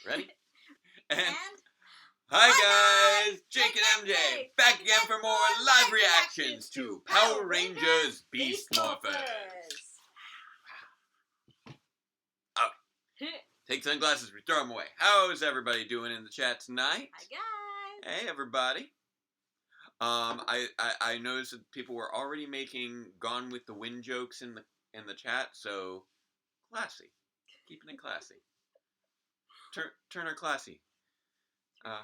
Ready? And And hi guys, Jake and MJ back again for more live reactions to Power Rangers Beast Morphers. Oh, take sunglasses, we throw them away. How's everybody doing in the chat tonight? Hi guys. Hey everybody. I noticed that people were already making Gone with the Wind jokes in the chat, so classy, keeping it classy. Turner classy. Yeah.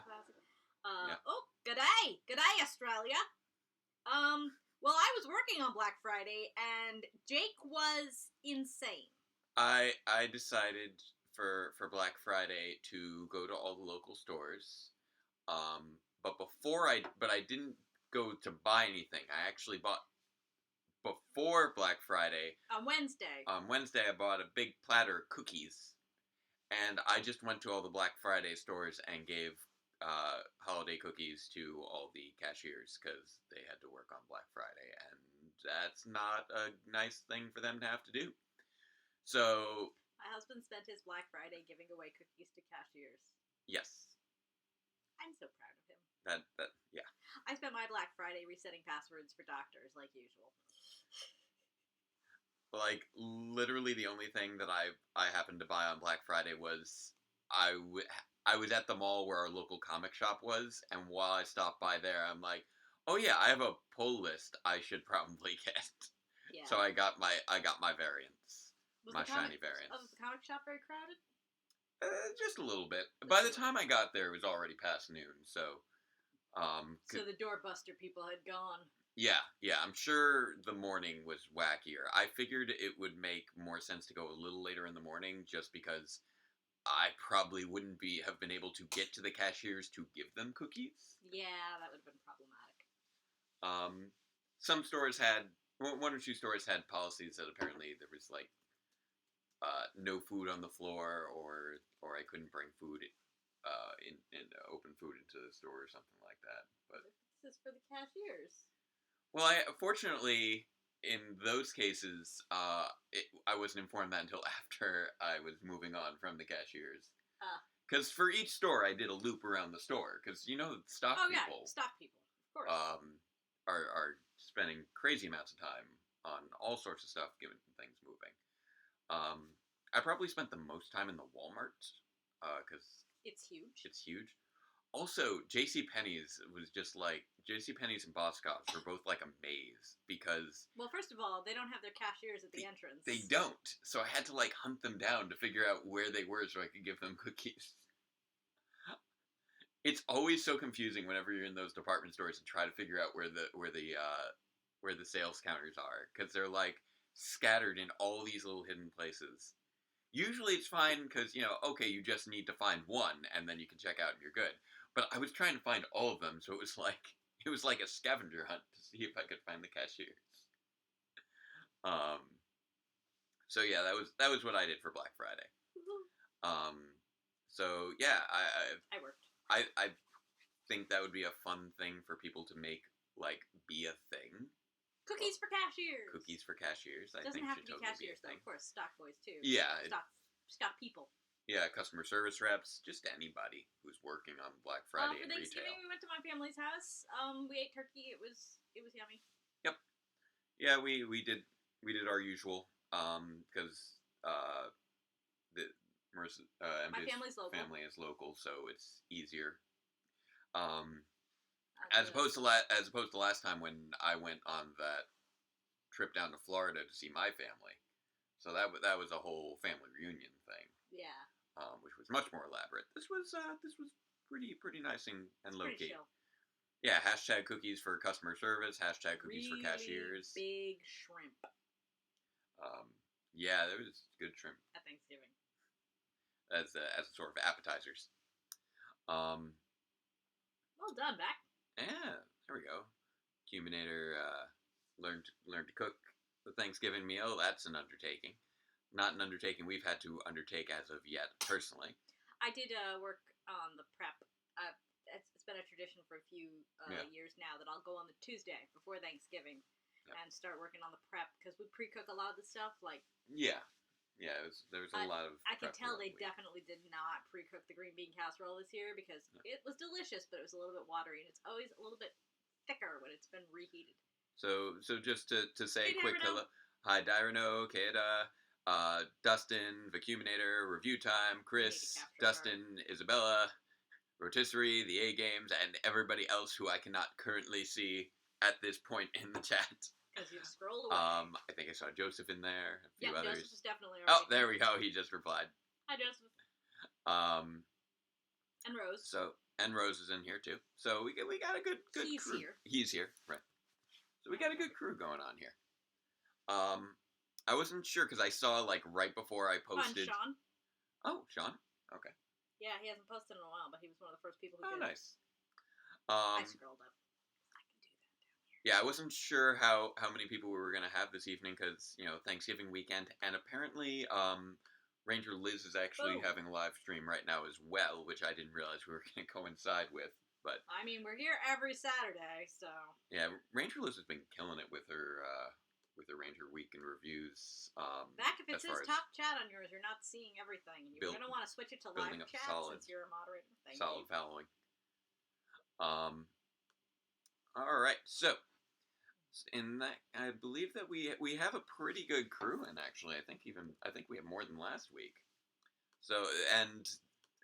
Oh, g'day Australia. Well, I was working on Black Friday, and Jake was insane. I decided for Black Friday to go to all the local stores. But I didn't go to buy anything. I actually bought before Black Friday. On Wednesday. On Wednesday, I bought a big platter of cookies, and I just went to all the Black Friday stores and gave holiday cookies to all the cashiers because they had to work on Black Friday, and that's not a nice thing for them to have to do. So my husband spent his Black Friday giving away cookies to cashiers. Yes. I'm so proud of him. Yeah. I spent my Black Friday resetting passwords for doctors, like usual. Like, literally the only thing that I happened to buy on Black Friday was I was at the mall where our local comic shop was, and while I stopped by there, I'm like, oh yeah, I have a pull list I should probably get. Yeah. So I got my variants. My shiny variants. Was the comic shop very crowded? Just a little bit. By the time I got there, it was already past noon, so... so the doorbuster people had gone. Yeah, I'm sure the morning was wackier. I figured it would make more sense to go a little later in the morning, just because I probably wouldn't have been able to get to the cashiers to give them cookies. Yeah, that would have been problematic. Some stores had... One or two stores had policies that apparently there was, like, no food on the floor, or I couldn't bring food in open food into the store or something like that. But this is for the cashiers. Well, fortunately in those cases, I wasn't informed that until after I was moving on from the cashiers. Because for each store, I did a loop around the store. Because stock people. Yeah, stock people, of course. Are spending crazy amounts of time on all sorts of stuff, given things moving. I probably spent the most time in the Walmart, because it's huge. It's huge. Also, JCPenney's was just like, JCPenney's and Boscov's were both like a maze, because... Well, first of all, they don't have their cashiers at the entrance. They don't, so I had to like hunt them down to figure out where they were so I could give them cookies. It's always so confusing whenever you're in those department stores and try to figure out where the sales counters are, because they're like scattered in all these little hidden places. Usually it's fine because, okay, you just need to find one and then you can check out and you're good. But I was trying to find all of them, so it was like a scavenger hunt to see if I could find the cashiers. So yeah, that was what I did for Black Friday. So yeah, I worked. I think that would be a fun thing for people to make, like, be a thing. Cookies for cashiers. Cookies for cashiers. I Doesn't think have should to be totally cashiers, be a thing. Though. Of course, stock boys too. Yeah. Stock people. Yeah, customer service reps, just anybody who's working on Black Friday for in Thanksgiving, retail. we went to my family's house. We ate turkey. It was yummy. Yep. Yeah, we did our usual, because my family's local. Family is local, so it's easier. As opposed to last time when I went on that trip down to Florida to see my family. So that was a whole family reunion thing. Yeah. Which was much more elaborate. This was pretty nice and low key. Chill. Yeah, hashtag cookies for customer service, hashtag cookies for cashiers. Big shrimp. Yeah, there was good shrimp at Thanksgiving. As sort of appetizers. Well done, back. Yeah, there we go. Cuminator learned to cook the Thanksgiving meal. That's an undertaking. Not an undertaking we've had to undertake as of yet, personally. I did work on the prep. It's been a tradition for a few years now that I'll go on the Tuesday before Thanksgiving and start working on the prep, because we pre-cook a lot of the stuff. Like, yeah, Yeah, there was a lot of. I could prep tell throughout they the week. definitely did not pre-cook the green bean casserole this year because it was delicious, but it was a little bit watery, and it's always a little bit thicker when it's been reheated. So just to say Hey, a quick Dyrano. hello. Hi, Dyrano, Keita, Dustin, Vacuminator, Review Time, Chris, capture Dustin, Isabella, Rotisserie, the A Games, and everybody else who I cannot currently see at this point in the chat. Because you've scrolled away. I think I saw Joseph in there, a few others. Joseph is definitely Oh, there we go. He just replied. Hi, Joseph. And Rose. And Rose is in here too. So we got a good He's crew. here. He's here, right? So we got a good crew going on here. I wasn't sure because I saw like right before I posted. Sean. Oh, Sean. Okay. Yeah, he hasn't posted in a while, but he was one of the first people who did. Oh, nice. I scrolled up. I can do that down here. Yeah, I wasn't sure how many people we were gonna have this evening because Thanksgiving weekend, and apparently Ranger Liz is actually having a live stream right now as well, which I didn't realize we were gonna coincide with. But I mean, we're here every Saturday, so yeah, Ranger Liz has been killing it with her Ranger Weekend reviews. Back if it says top chat on yours, you're not seeing everything. You're going to want to switch it to live chat since you're a moderator. Thank you. Solid following. All right, so in that, I believe that we have a pretty good crew, and actually, I think we have more than last week. So, and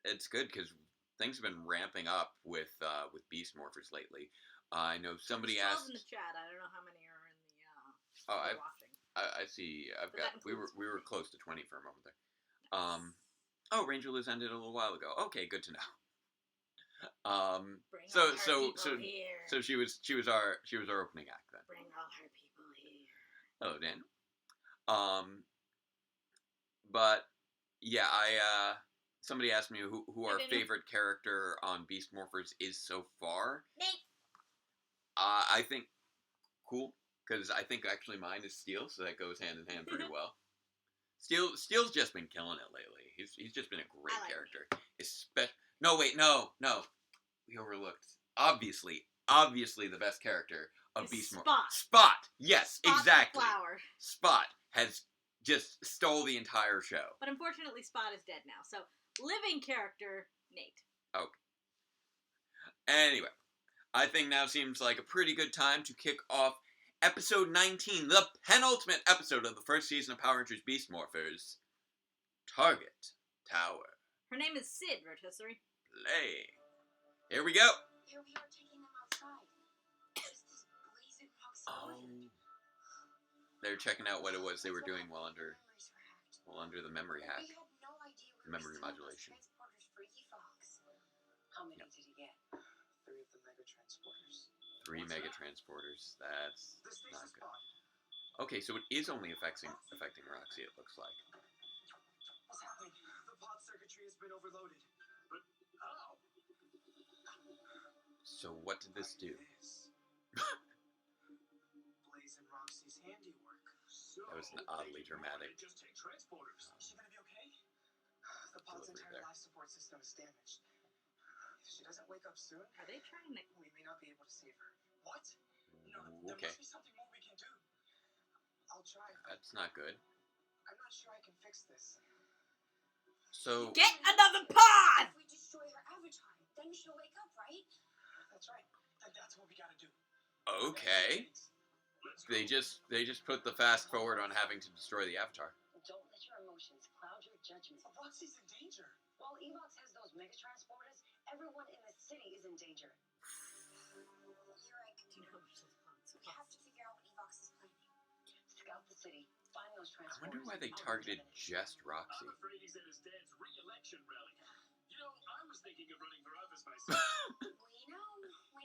it's good because things have been ramping up with Beast Morphers lately. I know somebody asked in the chat. I don't know how many are in the watching. I see. We were close to 20 for a moment there. Nice. Ranger Liz ended a little while ago. Okay, good to know. So she was our opening act then. Bring all her people here. Hello, Dan. But yeah, somebody asked me who our favorite character on Beast Morphers is so far. Nate. I think cool, because I think actually mine is Steel, so that goes hand in hand pretty well. Steel's just been killing it lately. He's just been a great character. No, we overlooked obviously the best character of Beast Morphers. Spot. Yes, Spot exactly. Flower. Spot has just stole the entire show. But unfortunately, Spot is dead now. So living character Nate. Okay. Anyway, I think now seems like a pretty good time to kick off episode 19, the penultimate episode of the first season of Power Rangers Beast Morphers, Target Tower. Her name is Sid, Rotisserie. Play. Here we go. Here we are taking them outside. There's this blazing rock. They're checking out what it was they were doing while under the memory hack. We had no idea we memory modulation. Transporters for Evox. How many did he get? 3 of the mega transporters. 3 mega transporters. That's not good. Okay, so it is only affecting Roxy, it looks like. What's happening? The pod circuitry has been overloaded. But how? So what did this do? Blaze and Roxy's handiwork. So, that was an oddly dramatic. Just take transporters. Is she gonna be okay? The pod's entire life support system is damaged. If she doesn't wake up soon, are they trying to? We may not be able to save her. What? No, okay. There must be something more we can do. I'll try. That's not good. I'm not sure I can fix this. So get another pod. If we destroy her avatar, then she'll wake up, right? That's right. That's what we gotta do. Okay. They just put the fast forward on having to destroy the avatar. Don't let your emotions cloud your judgment. Roxy's in danger. While Evox has those mega transporters, everyone in the city is in danger. You're right. Do you know which is pods? We have to figure out what Evox is planning. Scout the city. Find those I transporters. wonder why they targeted just Roxy. I'm afraid he's at his dad's re-election rally. You know, I was thinking of running for office myself. We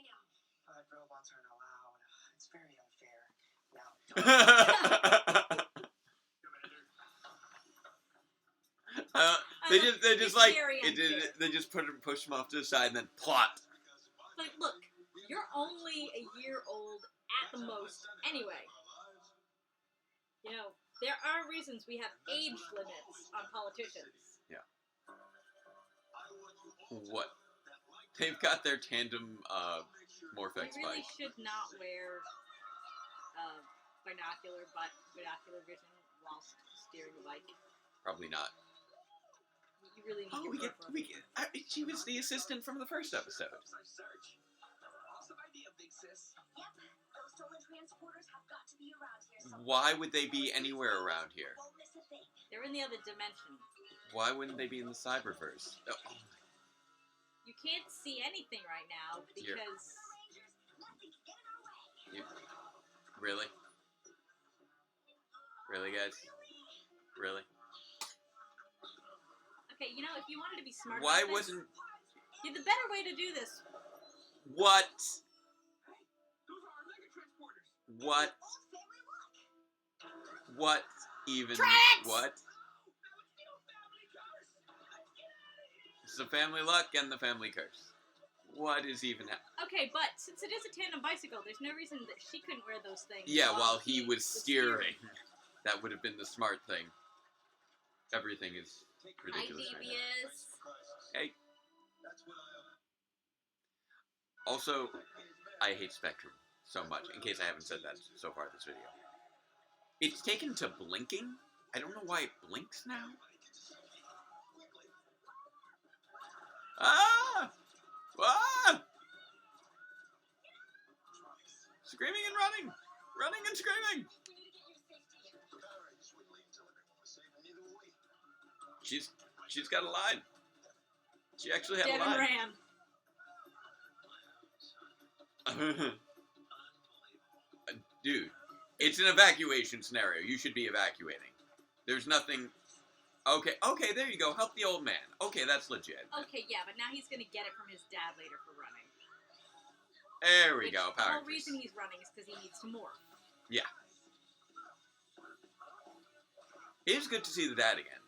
know. But robots aren't allowed. It's very unfair. Now, they just like they just push him off to the side and then plot. But look, you're only a year old at the most anyway. You know, there are reasons we have age limits on politicians. Yeah. What? They've got their tandem Morphex You really bike. should not wear binocular vision whilst steering a bike. Probably not. You really need Oh, your peripheral. she was the assistant from the first episode. Search. Awesome idea, big sis. Yep, those stolen transporters have got to be around here somewhere. Why would they be anywhere around here? Won't miss a thing. They're in the other dimension. Why wouldn't they be in the cyberverse? Oh, You can't see anything right now You're- because Rangers, nothing can get in our way. really? Really, guys? Really? okay, you know, if you wanted to be smart, Why about this, wasn't... yeah, the better way to do this. What? Those are our mega transporters. What? Old family luck. What even? Tracks! What? It's the family luck and the family curse. What is even happening? Okay, but since it is a tandem bicycle, there's no reason that she couldn't wear those things. Yeah, while he was steering. That would have been the smart thing. Everything is ridiculous right now. Ideas. Hey. Also, I hate Spectrum so much, in case I haven't said that so far this video. It's taken to blinking. I don't know why it blinks now. Ah! Ah! Screaming and running! Running and screaming! She's got a line. She actually had a Devin line. ran. Dude, it's an evacuation scenario. You should be evacuating. There's nothing... Okay, there you go. Help the old man. Okay, that's legit. Okay, yeah, but now he's gonna get it from his dad later for running. There we Which, go. the Power whole reason he's running is because he needs to morph. Yeah. It is good to see the dad again.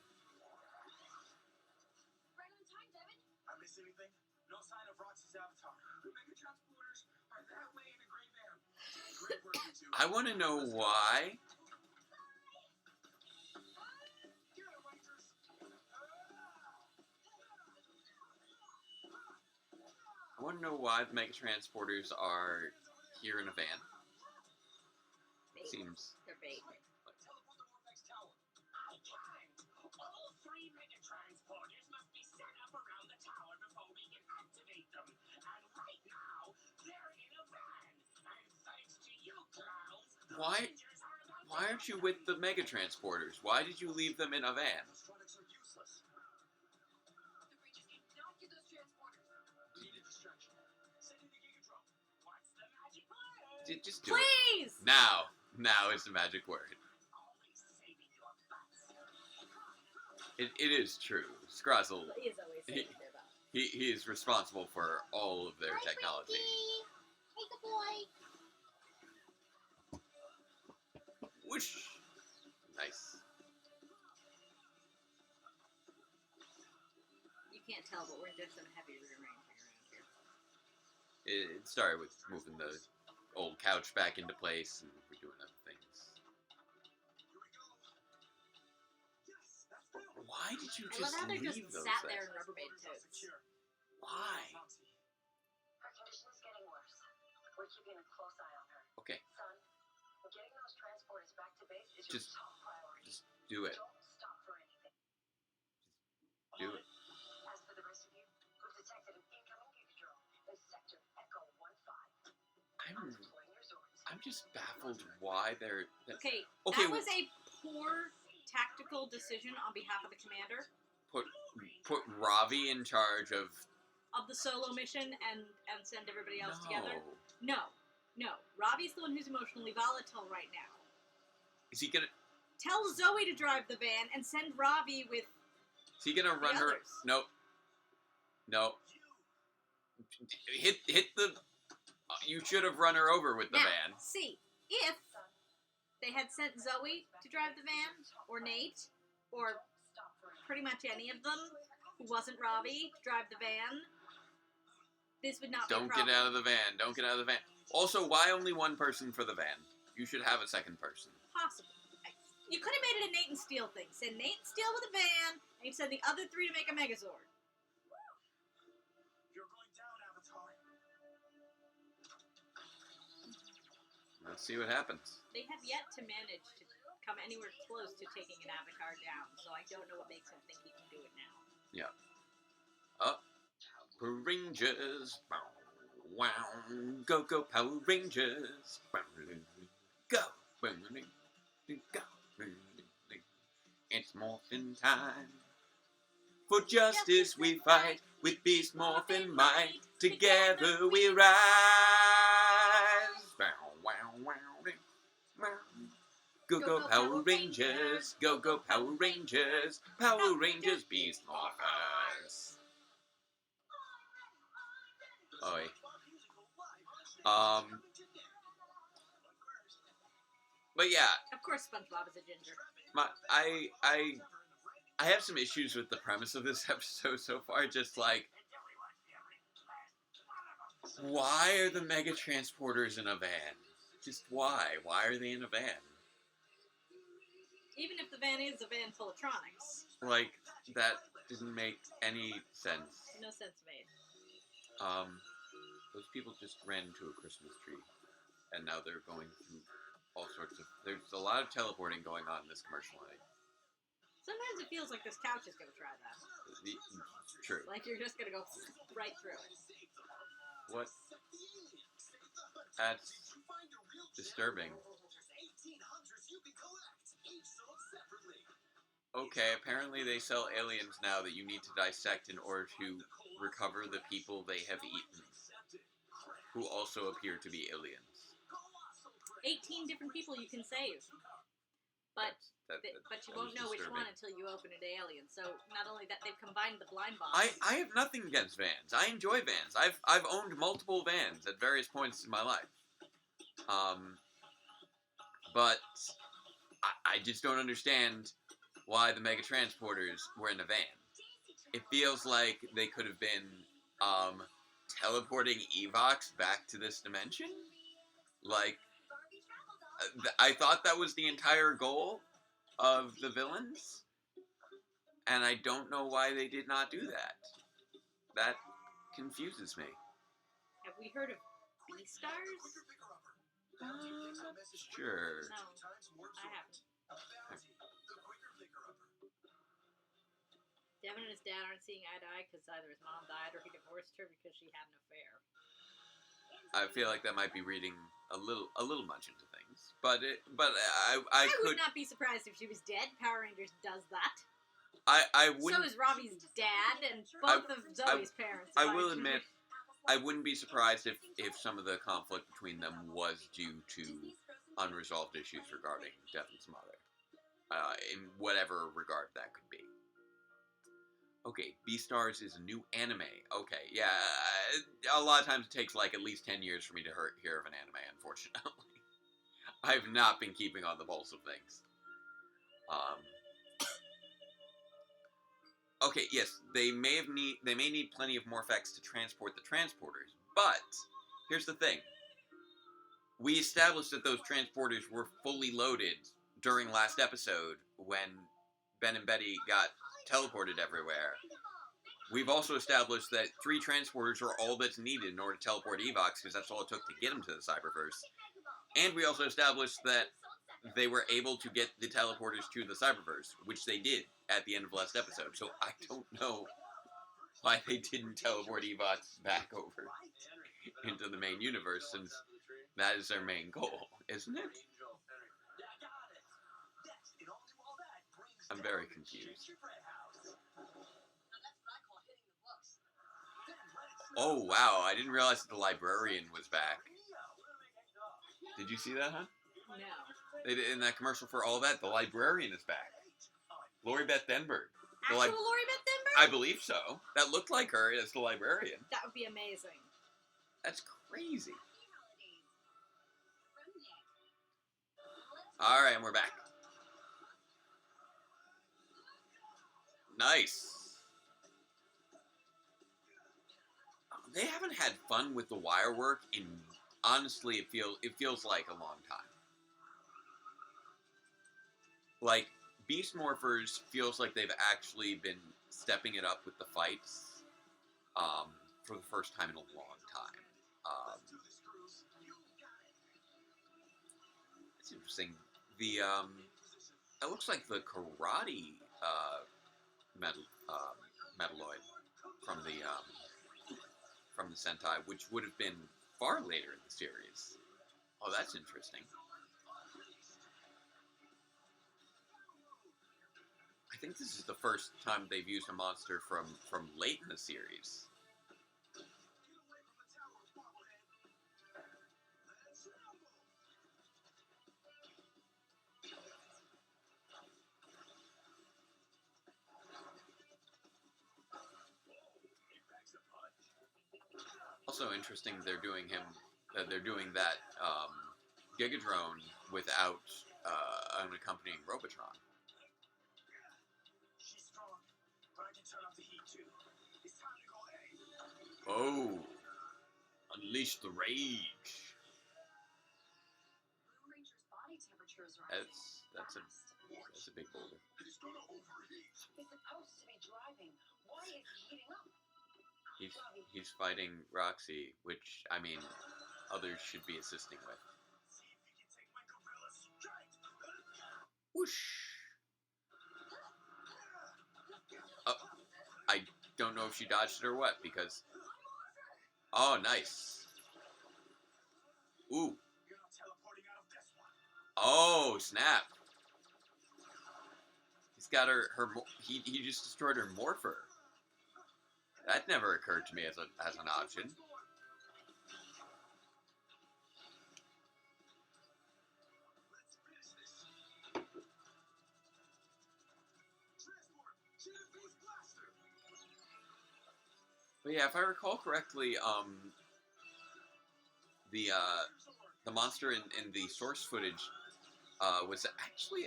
Right on time, Devin. I miss anything? No sign of Roxy's avatar. The mega transporters are that way in a gray van. Great work, you two. I want to know why. Get it, Rangers. I want to know why the mega transporters are here in a van. Bait. Seems... They're bait. Teleport to Morphers Tower. I can. All 3 mega transporters must be set up around the tower before we can activate them. And right now, they're in a van. And thanks to you, clowns, the Why- Rangers are about to Why aren't you with the mega transporters? Why did you leave them in a van? Electronics are useless. The Rangers cannot get those transporters. Need a distraction. Send in the Gigadrone. What's the magic word? Just do it. Please! Now is the magic word. Always saving your butts. It is true. Scrozzle, He is always saying their butt. he is responsible for all of their technology. Hey, good boy. Whoosh! Nice. You can't tell, but we're just in a heavy rear range around here. It started with moving the old couch back into place, and we're doing other things. Why did you I love just how they're leave just those sat things? there in Rubbermaid totes. Why? Her condition is getting worse. We're keeping a close eye on her. Okay, Son, getting those transporters back to base is Just- your top priority. just do it. Don't stop for anything. Do it. As for the rest of you, we've detected an incoming Gigadrone in Sector Echo 15. I'm Deploying your Zords. I'm just baffled why they're... Okay, Okay, that was a poor tactical decision on behalf of the commander put Ravi in charge of... of the solo mission and send everybody else No. together. No. Ravi's the one who's emotionally volatile right now. Is he gonna... Tell Zoe to drive the van and send Ravi with... Is he gonna run her? others. Nope. Nope. Hit the... You should have run her over with the now, van. see, if they had sent Zoe to drive the van, or Nate, or pretty much any of them who wasn't Ravi to drive the van, this would not Don't be a problem. get out of the van. Don't get out of the van. Also, why only one person for the van? You should have a second person. Possible. You could have made it a Nate and Steel thing. Send Nate and Steel with a van, and you send the other 3 to make a Megazord. You're going down, Avatar. Let's see what happens. They have yet to manage to come anywhere close to taking an Avatar down, so I don't know what makes him think he can do it now. Power Rangers. Wow. Go, go, Power Rangers. Go. Go. It's morphin' time. For justice we fight. With beast morphin' might. Together we rise. Go, go, Power Rangers. Go, go, Power Rangers. Power Rangers, beast morphers. Oi. But yeah, Of course, SpongeBob is a ginger. I have some issues with the premise of this episode so far. Just like, why are the mega transporters in a van? Just why? Why are they in a van? Even if the van is a van full of tronics. Like, that didn't make any sense. No sense made. Those people just ran into a Christmas tree, and now they're going through all sorts of. There's a lot of teleporting going on in this commercial. Sometimes it feels like this couch is going to try that. True. Like you're just going to go right through it. What? That's disturbing. Okay, apparently they sell aliens now that you need to dissect in order to recover the people they have eaten, who also appear to be aliens. 18 different people you can save. But you won't know which one until you open it to aliens. So not only that, they've combined the blind box. I have nothing against vans. I enjoy vans. I've owned multiple vans at various points in my life. But I just don't understand why the mega transporters were in a van. It feels like they could have been teleporting Evox back to this dimension. Like, I thought that was the entire goal of the villains, and I don't know why they did not do that. That confuses me. Have we heard of B-Stars? Sure. No, I haven't. Devin and his dad aren't seeing eye to eye because either his mom died or he divorced her because she had an affair. I feel like that might be reading a little much into things, but I would not be surprised if she was dead. Power Rangers does that. I wouldn't. So is Robbie's dad and both of Zoe's parents. I will admit, I wouldn't be surprised if some of the conflict between them was due to unresolved issues regarding Devin's mother, in whatever regard that could be. Okay, Beastars is a new anime. Okay, yeah, a lot of times it takes like at least 10 years for me to hear of an anime, unfortunately. I've not been keeping on the pulse of things. Okay, yes, they may need plenty of Morphex to transport the transporters, but here's the thing. We established that those transporters were fully loaded during last episode when Ben and Betty got teleported everywhere. We've also established that 3 transporters are all that's needed in order to teleport Evox, because that's all it took to get them to the Cyberverse. And we also established that they were able to get the teleporters to the Cyberverse, which they did at the end of last episode. So I don't know why they didn't teleport Evox back over into the main universe, since that is their main goal, isn't it? I'm very confused. Oh, wow, I didn't realize that the librarian was back. Did you see that, huh? No. They did, in that commercial for all that, the librarian is back. Lori Beth Denberg. Actual Lori Beth Denberg? I believe so. That looked like her as the librarian. That would be amazing. That's crazy. Alright, and we're back. Nice. They haven't had fun with the wire work in, honestly, it feels like a long time. Like, Beast Morphers feels like they've actually been stepping it up with the fights for the first time in a long time. It's interesting. It looks like the karate metal metalloid from the Sentai, which would have been far later in the series. Oh, that's interesting. I think this is the first time they've used a monster from late in the series. Also interesting, they're doing that Gigadrone without an accompanying Robotron. She's strong, but I can turn up the heat too. It's time to go A. Oh, unleash the rage. Blue Ranger's body temperature is rising. That's a big boulder. He's gonna overheat. He's supposed to be driving. Why is he heating up? He's fighting Roxy, which I mean, others should be assisting with. See if he can take my gorilla strike. Whoosh. I don't know if she dodged it or what, because... Oh, nice. Ooh. You're not teleporting out of this one. Oh, snap. He's got he just destroyed her Morpher. That never occurred to me as an option. Let's finish this. Transport. Shoot a beast blaster. But yeah, if I recall correctly, the monster in the source footage was actually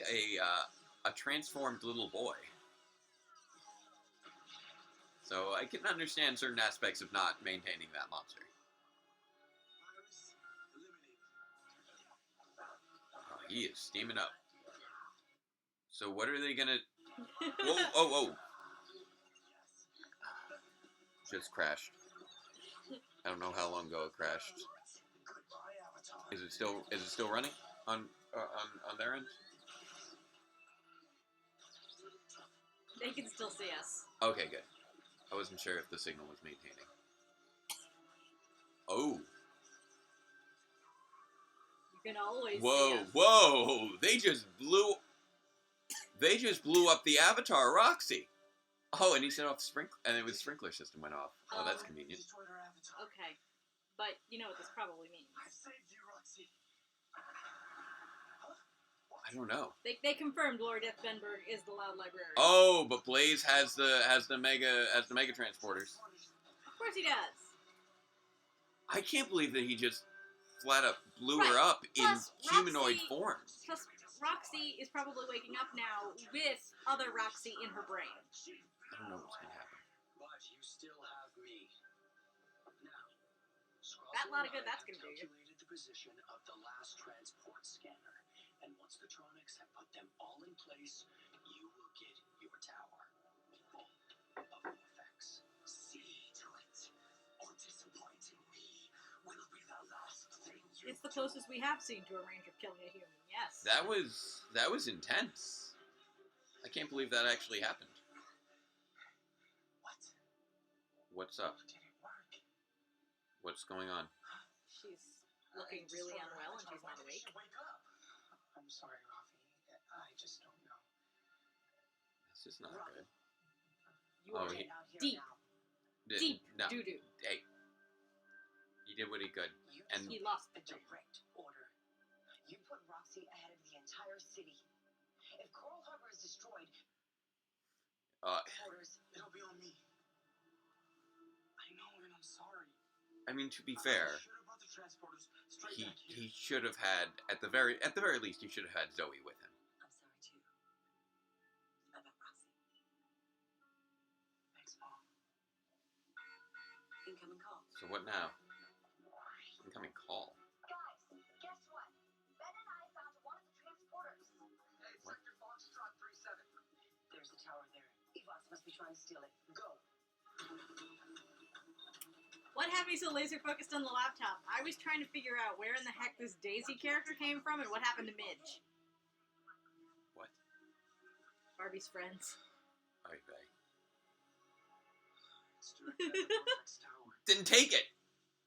a transformed little boy. So I can understand certain aspects of not maintaining that monster. Virus eliminated. Oh, he is steaming up. So what are they gonna... Whoa. Just crashed. I don't know how long ago it crashed. Goodbye, Avatar. Is it still running on their end? They can still see us. Okay, good. I wasn't sure if the signal was maintaining. Oh. You can always see Whoa, us. whoa! They just blew up the Avatar Roxy. Oh, and he set off and the sprinkler system went off. Oh, that's convenient. Destroyed our Avatar. Okay. But you know what this probably means. I saved you, Roxy. I don't know. They confirmed Lord Deathbenberg is the Loud Librarian. Oh, but Blaze has the mega transporters. Of course he does. I can't believe that he just flat up blew Right. her up Plus, in humanoid Roxy- form. Plus, Roxy is probably waking up now with other Roxy in her brain. I don't know what's gonna happen. But you still have me. Now, That lot of good that's gonna do you. calculated the position of the last transport scanner, and once the Tronics have put them all in place, you will get your tower. Full of effects. See to it, or disappointing me will be the last thing you It's the closest we have seen to a Ranger killing a human. Yes. That was intense. I can't believe that actually happened. What? What's up? Did it work? What's going on? She's looking really unwell and she's not awake. Wake up. I'm sorry, Rafi. I just don't know. This is not good. You Oh, are he- Out here deep, now. deep No. doo-doo. Hey. He did what he could. You And He lost a the dream. direct order. You put Roxy ahead of the entire city. If Coral Harbor is destroyed, orders. It'll be on me. I know, and I'm sorry. I mean, to be fair, I should have brought the transporters straight back here. he should have had at the very least he should have had Zoe with him. I'm sorry too. About Roxy. Thanks, Mom. Incoming call. So what now? Incoming call. Guys, guess what? Ben and I found one of the transporters. Hey, Sector Foxtrot 37. There's a tower there. Evox must be trying to steal it. Go. What had me so laser focused on the laptop? I was trying to figure out where in the heck this Daisy character came from and what happened to Midge. What? Barbie's friends. Alright, bye. Then take it.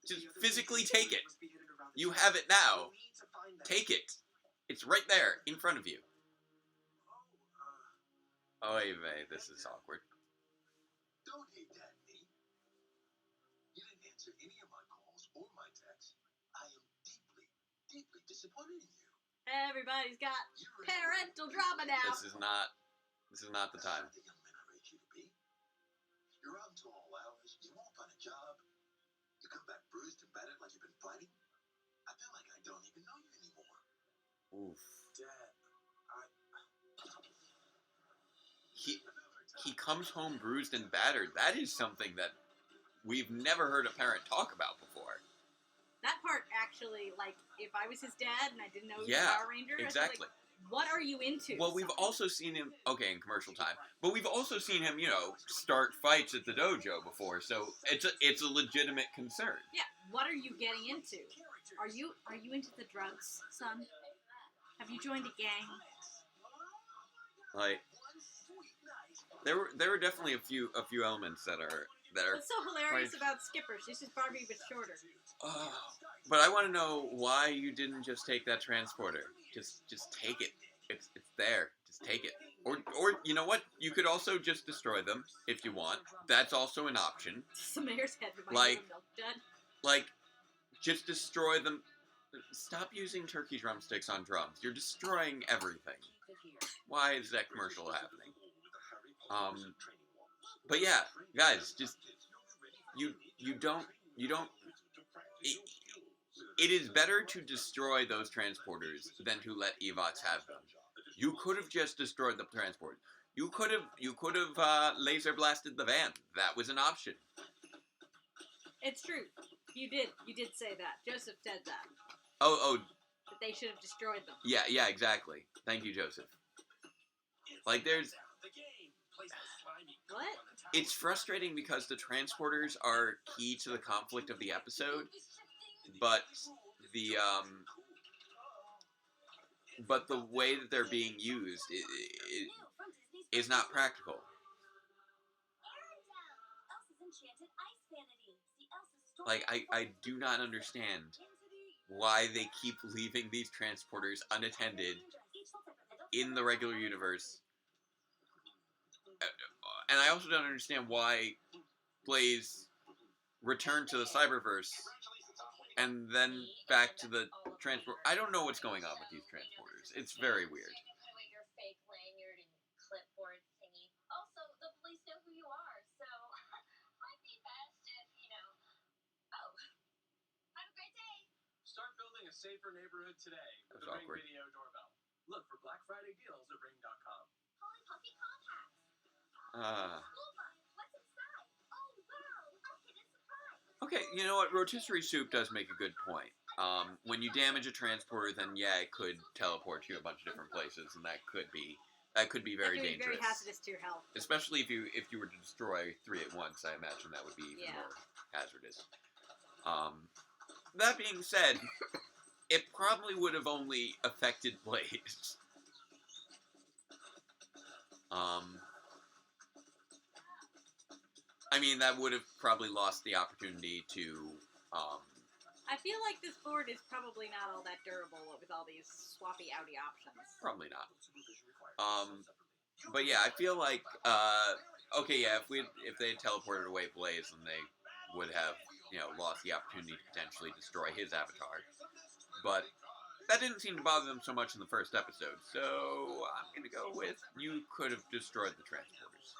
Just physically take it. You have it now. Take it. It's right there, in front of you. Oy vey, this is awkward. Don't hate that, Nate. You didn't answer any of my calls or my texts. I am deeply, deeply disappointed in you. Everybody's got You were parental drama now. This is not the That's time. not the young man I raised you to be. You're out until all hours. You won't find a job. You come back bruised and battered like you've been fighting. I feel like I don't even know you anymore. Oof. Dad, He comes home bruised and battered. That is something that we've never heard a parent talk about before. That part actually, like, if I was his dad and I didn't know he was Yeah, a Power Ranger, I'd be exactly. like, what are you into? Well, we've son? also seen him, okay, in commercial time, but we've also seen him, start fights at the dojo before, so it's a legitimate concern. Yeah, what are you getting into? Are you into the drugs, son? Have you joined a gang? Like, there were definitely a few elements that are. What's so hilarious Like- about Skipper? She's just Barbie but shorter. But I want to know why you didn't just take that transporter. Just take it. It's there. Just take it. Or you know what? You could also just destroy them if you want. That's also an option. The mayor's head with my Like- milk dud. Like, just destroy them. Stop using turkey drumsticks on drums. You're destroying everything. Why is that commercial happening? But yeah, guys, just you don't. It is better to destroy those transporters than to let Evox have them. You could have just destroyed the transport. You could have laser blasted the van. That was an option. It's true. You did say that. Joseph said that. Oh, That they should have destroyed them. yeah, exactly. Thank you, Joseph. Like, there's. What? It's frustrating because the transporters are key to the conflict of the episode, but the way that they're being used is not practical. Like, I do not understand why they keep leaving these transporters unattended in the regular universe. And I also don't understand why Blaze returned to the Cyberverse and then back to the transport. I don't know what's going on with these transporters. It's very weird. Your fake lanyard and clipboard thingy. Also, the police know who you are, so might be best if, Oh, have a great day. Start building a safer neighborhood today with That's the Ring awkward. Video Doorbell. Look for Black Friday deals at Ring.com. Polly Puffy Compacts. Ah. School bus. What's inside? Oh, wow. A hidden surprise. Okay, you know what? Rotisserie soup does make a good point. When you damage a transporter, then yeah, it could teleport you a bunch of different places, and that could be very That could be dangerous. very hazardous to your health. Especially if you were to destroy 3 at once, I imagine that would be even Yeah. more hazardous. That being said, it probably would have only affected Blaze. I mean, that would have probably lost the opportunity to, I feel like this board is probably not all that durable with all these swappy outy options. probably not. But yeah, I feel like, okay, yeah, if they had teleported away Blaze, then they would have, lost the opportunity to potentially destroy his avatar. But that didn't seem to bother them so much in the first episode, so I'm gonna go with you could have destroyed the transporters.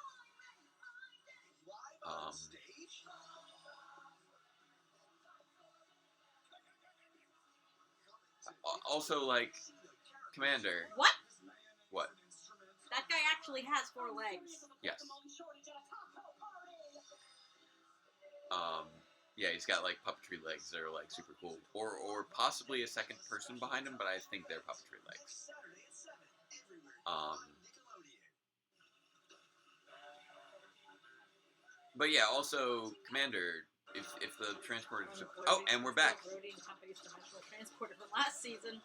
Also, like, Commander. What? What? That guy actually has 4 legs. Yes. Yeah, he's got, like, puppetry legs that are, like, super cool. Or possibly a second person behind him, but I think they're puppetry legs. But yeah, also, Commander, if the transporter... Oh, and we're back. Brody and Company's dimensional transporter from last season.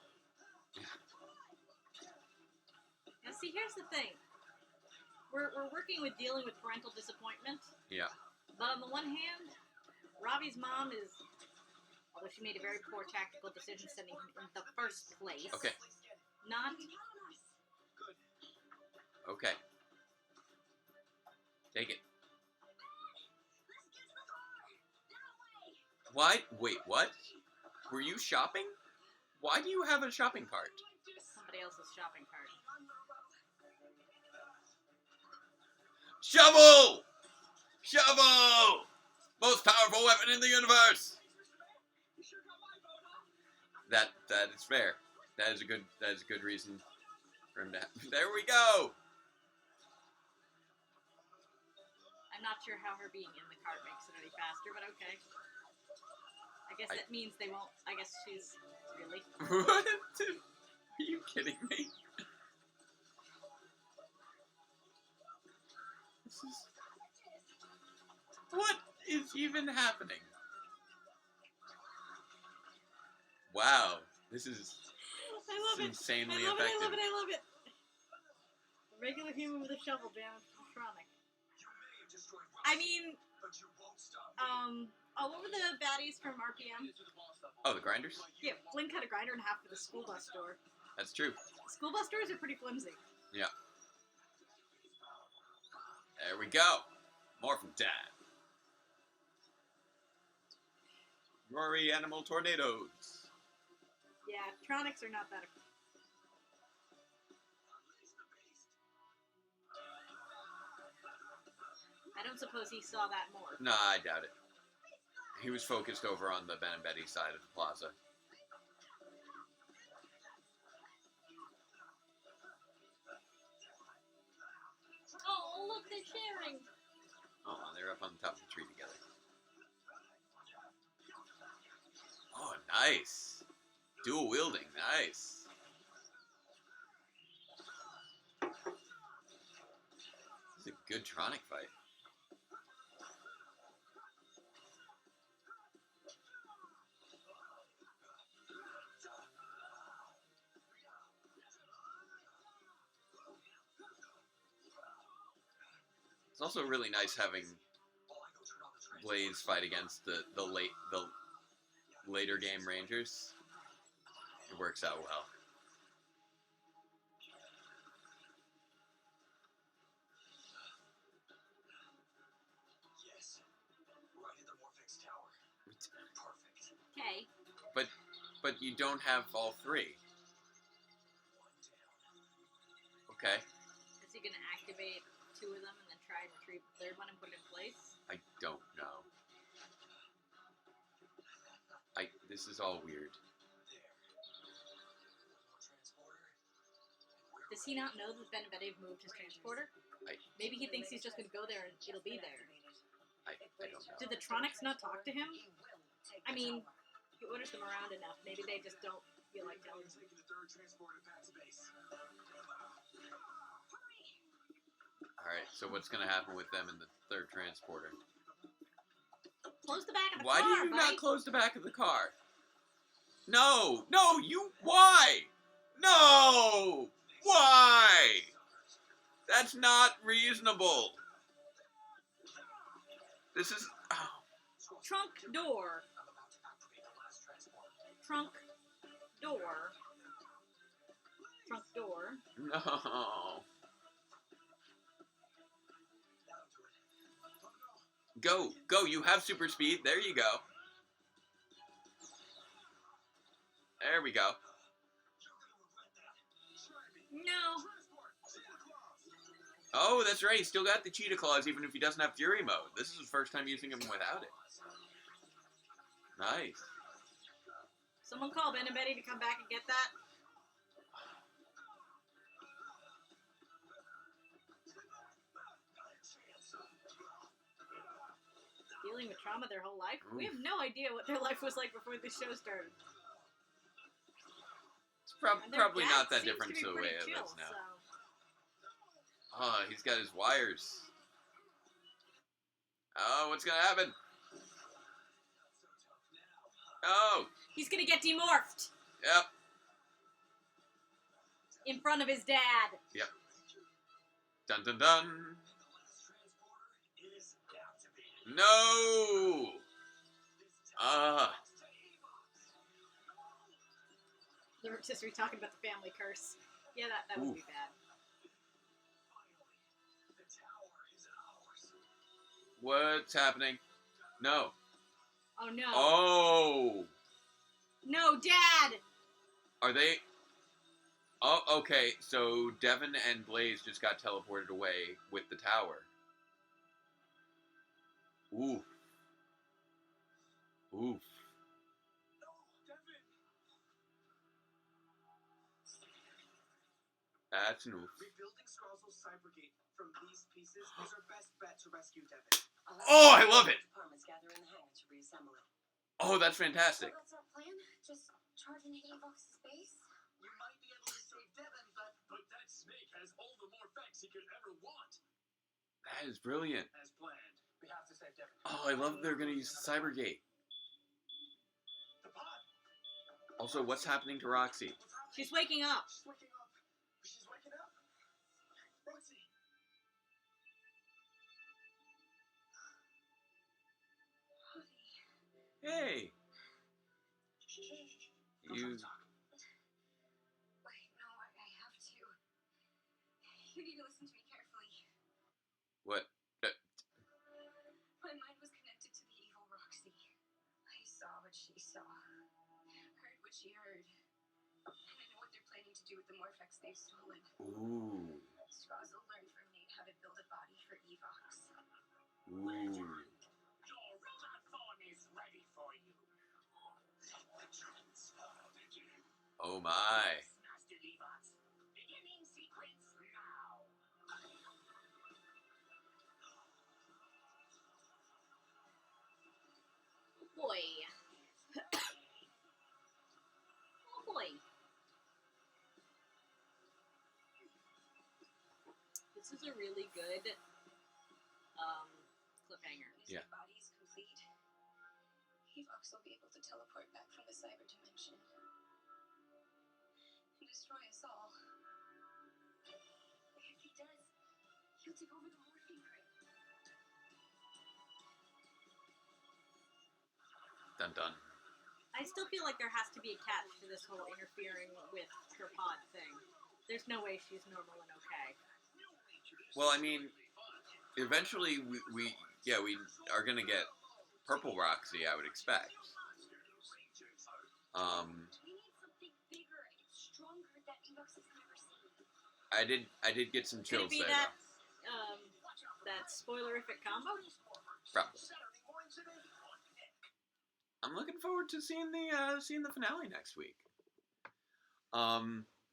Now, see, here's the thing. We're working with dealing with parental disappointment. Yeah. But on the one hand, Robbie's mom is, although she made a very poor tactical decision sending him in the first place. Okay. Not. Okay. Take it. Why? Wait, what? Were you shopping? Why do you have a shopping cart? Somebody else's shopping cart. Shovel! Shovel! Most powerful weapon in the universe. That is fair. That is a good reason for him to. There we go. I'm not sure how her being in the cart makes it any faster, but okay. I guess that means they won't. I guess she's really. What? Are you kidding me? What is even happening? Wow, this is insanely effective. I love it. A regular human with a shovel jam electronic. I mean, what were the baddies from RPM? Oh, the grinders? Yeah, Flynn cut a grinder in half with a school bus door. That's true. School bus doors are pretty flimsy. Yeah. There we go. More from Dad. Rory Animal Tornadoes. Yeah, electronics are not that. I don't suppose he saw that more. Nah, I doubt it. He was focused over on the Ben and Betty side of the plaza. Oh, look, they're sharing. Oh, they're up on the top of the tree together. Oh, nice. Dual wielding, nice. This is a good Tronic fight. It's also really nice having Blaze fight against the later game Rangers. It works out well. Yes. Right at the Morphers tower. Perfect. Okay. But you don't have all three. Okay. Is he gonna activate two of them and then try and retrieve the third one and put it in place? I don't know. This is all weird. Does he not know that Ben and Betty have moved his transporter? Maybe he thinks he's just gonna go there and it'll be there. I don't know. Did the Tronics not talk to him? I mean, he orders them around enough. Maybe they just don't feel like telling him. Alright, so what's gonna happen with them in the third transporter? Close the back of the Why car, do you buddy. not close the back of the car? No! No, you... Why? No! Why? That's not reasonable. This is... Oh. Trunk door. Trunk door. Trunk door. No. Go. Go. You have super speed. There you go. There we go. No. Oh, that's right. He still got the cheetah claws even if he doesn't have fury mode. This is his first time using him without it. Nice. Someone call Ben and Betty to come back and get that. Dealing with trauma their whole life? Oof. We have no idea what their life was like before this show started. It's And their probably dad not that seems different to to be the way pretty it chill, is now. so. Oh, he's got his wires. Oh, what's gonna happen? Oh, He's gonna get demorphed yep. in front of his dad. Dun dun dun. No! The rotisserie talking about the family curse. Yeah, that would be bad. What's happening? No. Oh no. Oh! No, Dad! Are they... Oh, okay, so Devin and Blaze just got teleported away with the tower. Oof. Oof. That's an oof. Rebuilding Scrozzle's cybergate from these pieces is our best bet to rescue Devin. Oh, I love it! Departments gather in the hangar to reassemble it. Oh, that's fantastic. So that's our plan? Just charge into Evox's base? You might be able to save Devin, but That snake has all the more facts he could ever want. That is brilliant. As planned. We have to save Devin. Oh, I love they're gonna use Cybergate. The pod. Also, what's happening to Roxy? She's waking up. She's waking up. She's waking up. Roxy. Hey! You... Wait, no, I have to. You need to listen to me carefully. What? My mind was connected to the evil Roxy. I saw what she saw. Heard what she heard. And I know what they're planning to do with the Morphex they've stolen. Ooh. Scrozzle learned from Nate how to build a body for Evox. Ooh. Your robot form is ready for you. Oh my. Master Evox. Beginning sequence now. Boy. Oh boy. This is a really good cliffhanger. Yeah. If the body is complete, Evox will be able to teleport back from the cyber dimension and destroy us all. If he does, he'll take over the morphine grid. Dun dun. I still feel like there has to be a catch to this whole interfering with her pod thing. There's no way she's normal and okay. Well, I mean, eventually we are gonna get Purple Roxy, I would expect. We need something bigger and stronger that Evox has never seen. I did get some Could chills it be there, that though. that spoilerific combo? Probably. I'm looking forward to seeing the finale next week.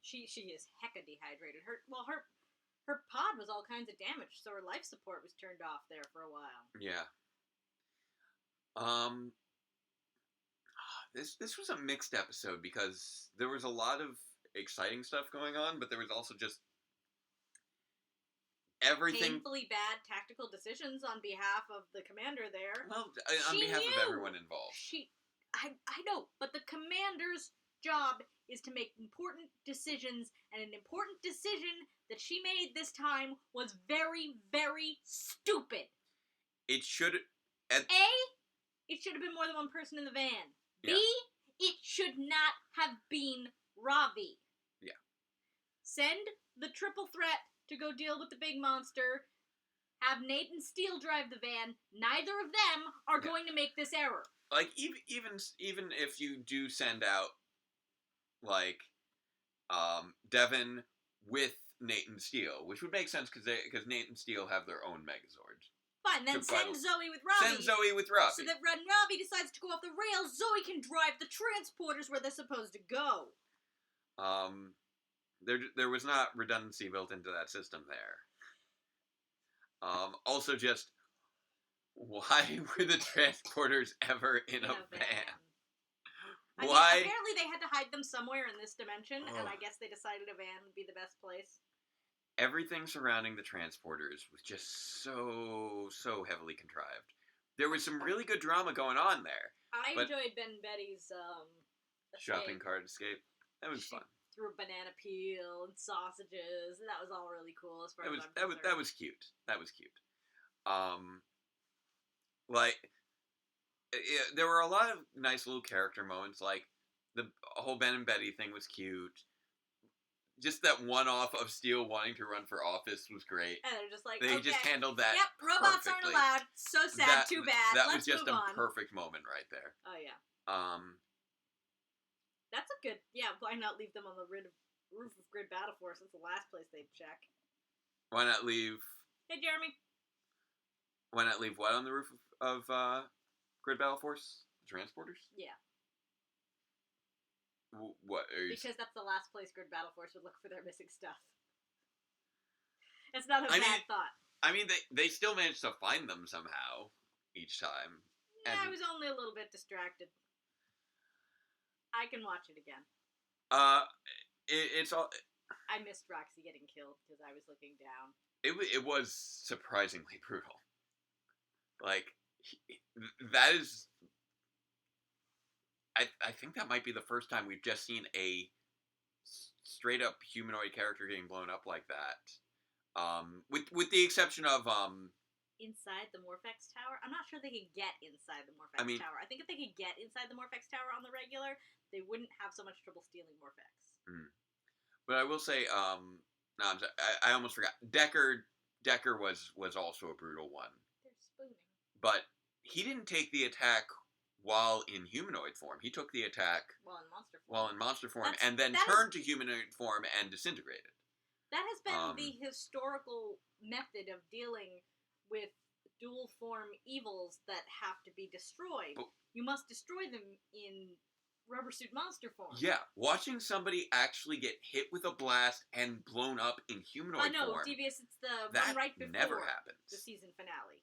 She is hecka dehydrated. Her pod was all kinds of damaged, so her life support was turned off there for a while. Yeah. This was a mixed episode because there was a lot of exciting stuff going on, but there was also just everything. Painfully bad tactical decisions on behalf of the commander there. Well, on She behalf of knew. everyone involved. I know, but the commander's job is to make important decisions, and an important decision that she made this time was very, very stupid. It should. A, it should have been more than one person in the van. Yeah. B, it should not have been Ravi. Yeah. Send the triple threat to go deal with the big monster. Have Nate and Steele drive the van. Neither of them are going to make this error. Like even if you do send out like Devin with Nate and Steele, which would make sense because Nate and Steele have their own Megazords. Fine, then send Zoe with Robbie. Send Zoe with Robbie. So that when Robbie decides to go off the rails, Zoe can drive the transporters where they're supposed to go. There was not redundancy built into that system there. Also, just why were the transporters ever in a van? I mean, Why? apparently they had to hide them somewhere in this dimension, and Oh. I guess they decided a van would be the best place. Everything surrounding the transporters was just so heavily contrived. There was some really good drama going on there. I But- enjoyed Ben Betty's Shopping escape. cart escape. That was She fun. threw a banana peel and sausages, and that was all really cool as far That as was I'm that was concerned. cute. That was cute. Like, there were a lot of nice little character moments. Like the whole Ben and Betty thing was cute. Just that one-off of Steele wanting to run for office was great. And they're just like, They okay, just handled that. yep, robots aren't perfectly. allowed. So sad, too bad. That Let's was just move a on. perfect moment right there. Oh yeah, that's a good. Yeah, why not leave them on the roof of Grid Battle Force? That's the last place they'd check. Why not leave? Hey, Jeremy. Why not leave what on the roof of Grid Battle Force? Transporters? Yeah. What? Because that's the last place Grid Battle Force would look for their missing stuff. It's not a bad thought. I mean, they still managed to find them somehow each time. Yeah, I was only a little bit distracted. I can watch it again. It's all. I missed Roxy getting killed because I was looking down. It was surprisingly brutal. Like, that is. I think that might be the first time we've just seen a straight up humanoid character getting blown up like that. With the exception of inside the Morphex Tower? I'm not sure they could get inside the Morphex Tower. I think if they could get inside the Morphex Tower on the regular, they wouldn't have so much trouble stealing Morphex. But I will say, no, I almost forgot. Decker was also a brutal one. They're spooning. But he didn't take the attack while in humanoid form. He took the attack while in monster form, and then turned to humanoid form and disintegrated. That has been the historical method of dealing with dual form evils that have to be destroyed. You must destroy them in rubber suit monster form. Yeah, watching somebody actually get hit with a blast and blown up in humanoid form. Devious, it's the that one right before never happens. The season finale.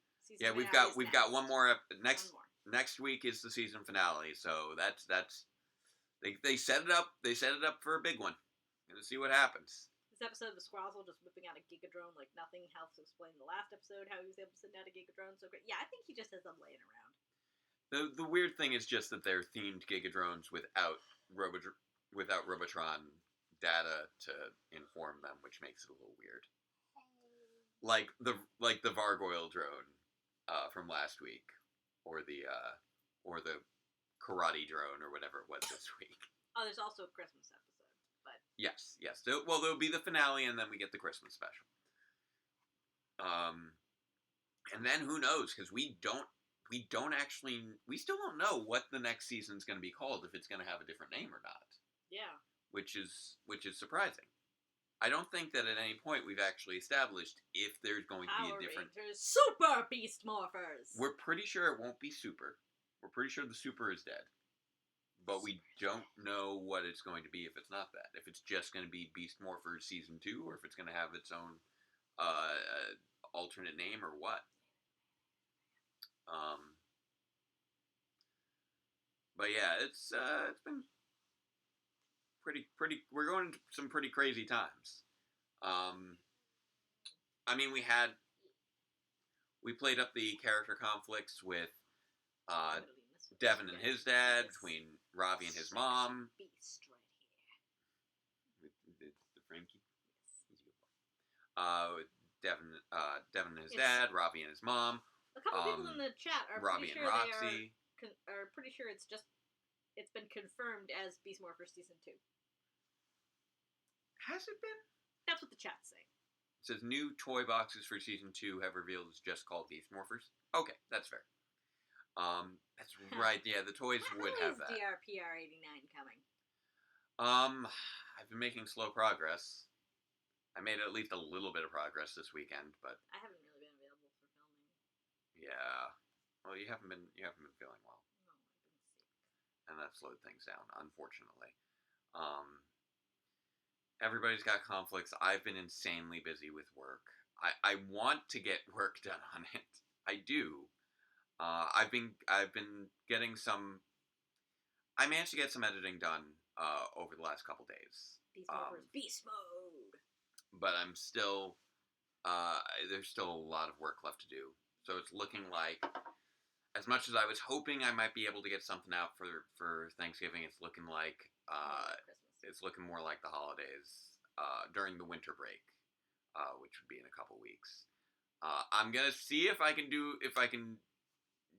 We've got one more next week is the season finale, so that's they set it up. They set it up for a big one. Gonna see what happens. This episode of the Squazzle just whipping out a Gigadrone like nothing helps explain the last episode how he was able to send out a Gigadrone so great. Yeah, I think he just has them laying around. The weird thing is just that they're themed Gigadrones without Robotron data to inform them, which makes it a little weird. Like the Vargoyle drone from last week, or the karate drone or whatever it was this week. Oh, there's also a Christmas episode. But yes. Well, there'll be the finale, and then we get the Christmas special. And then who knows? Because we still don't know what the next season's going to be called, if it's going to have a different name or not. Yeah. Which is surprising. I don't think that at any point we've actually established if there's going to be a different Rangers Super Beast Morphers. We're pretty sure it won't be Super. We're pretty sure the Super is dead. But we don't know what it's going to be if it's not that. If it's just going to be Beast Morphers Season 2, or if it's going to have its own alternate name, or what. But yeah, it's been pretty. We're going into some pretty crazy times. I mean, we played up the character conflicts with Devin and his dad, between Ravi and his mom. Beast right here. The Frankie. Devin and his dad, Ravi and his mom. A couple people in the chat are Ravi pretty and sure Roxy are pretty sure it's been confirmed as Beast Morphers Season 2. Has it been? That's what the chat's saying. It says new toy boxes for Season 2 have revealed it's just called Beast Morphers. Okay, that's fair. That's right. Yeah, the toys would have that. When is DRPR89 coming? I've been making slow progress. I made at least a little bit of progress this weekend, but I haven't really been available for filming. Yeah. Well, you haven't been feeling well. No, I've been sick. And that slowed things down, unfortunately. Everybody's got conflicts. I've been insanely busy with work. I want to get work done on it. I do. I've been getting some. I managed to get some editing done over the last couple days. Beast Morphers Beast Mode. But I'm still. There's still a lot of work left to do. So it's looking like, as much as I was hoping I might be able to get something out for Thanksgiving, it's looking like it's looking more like the holidays during the winter break, which would be in a couple weeks. I'm gonna see if I can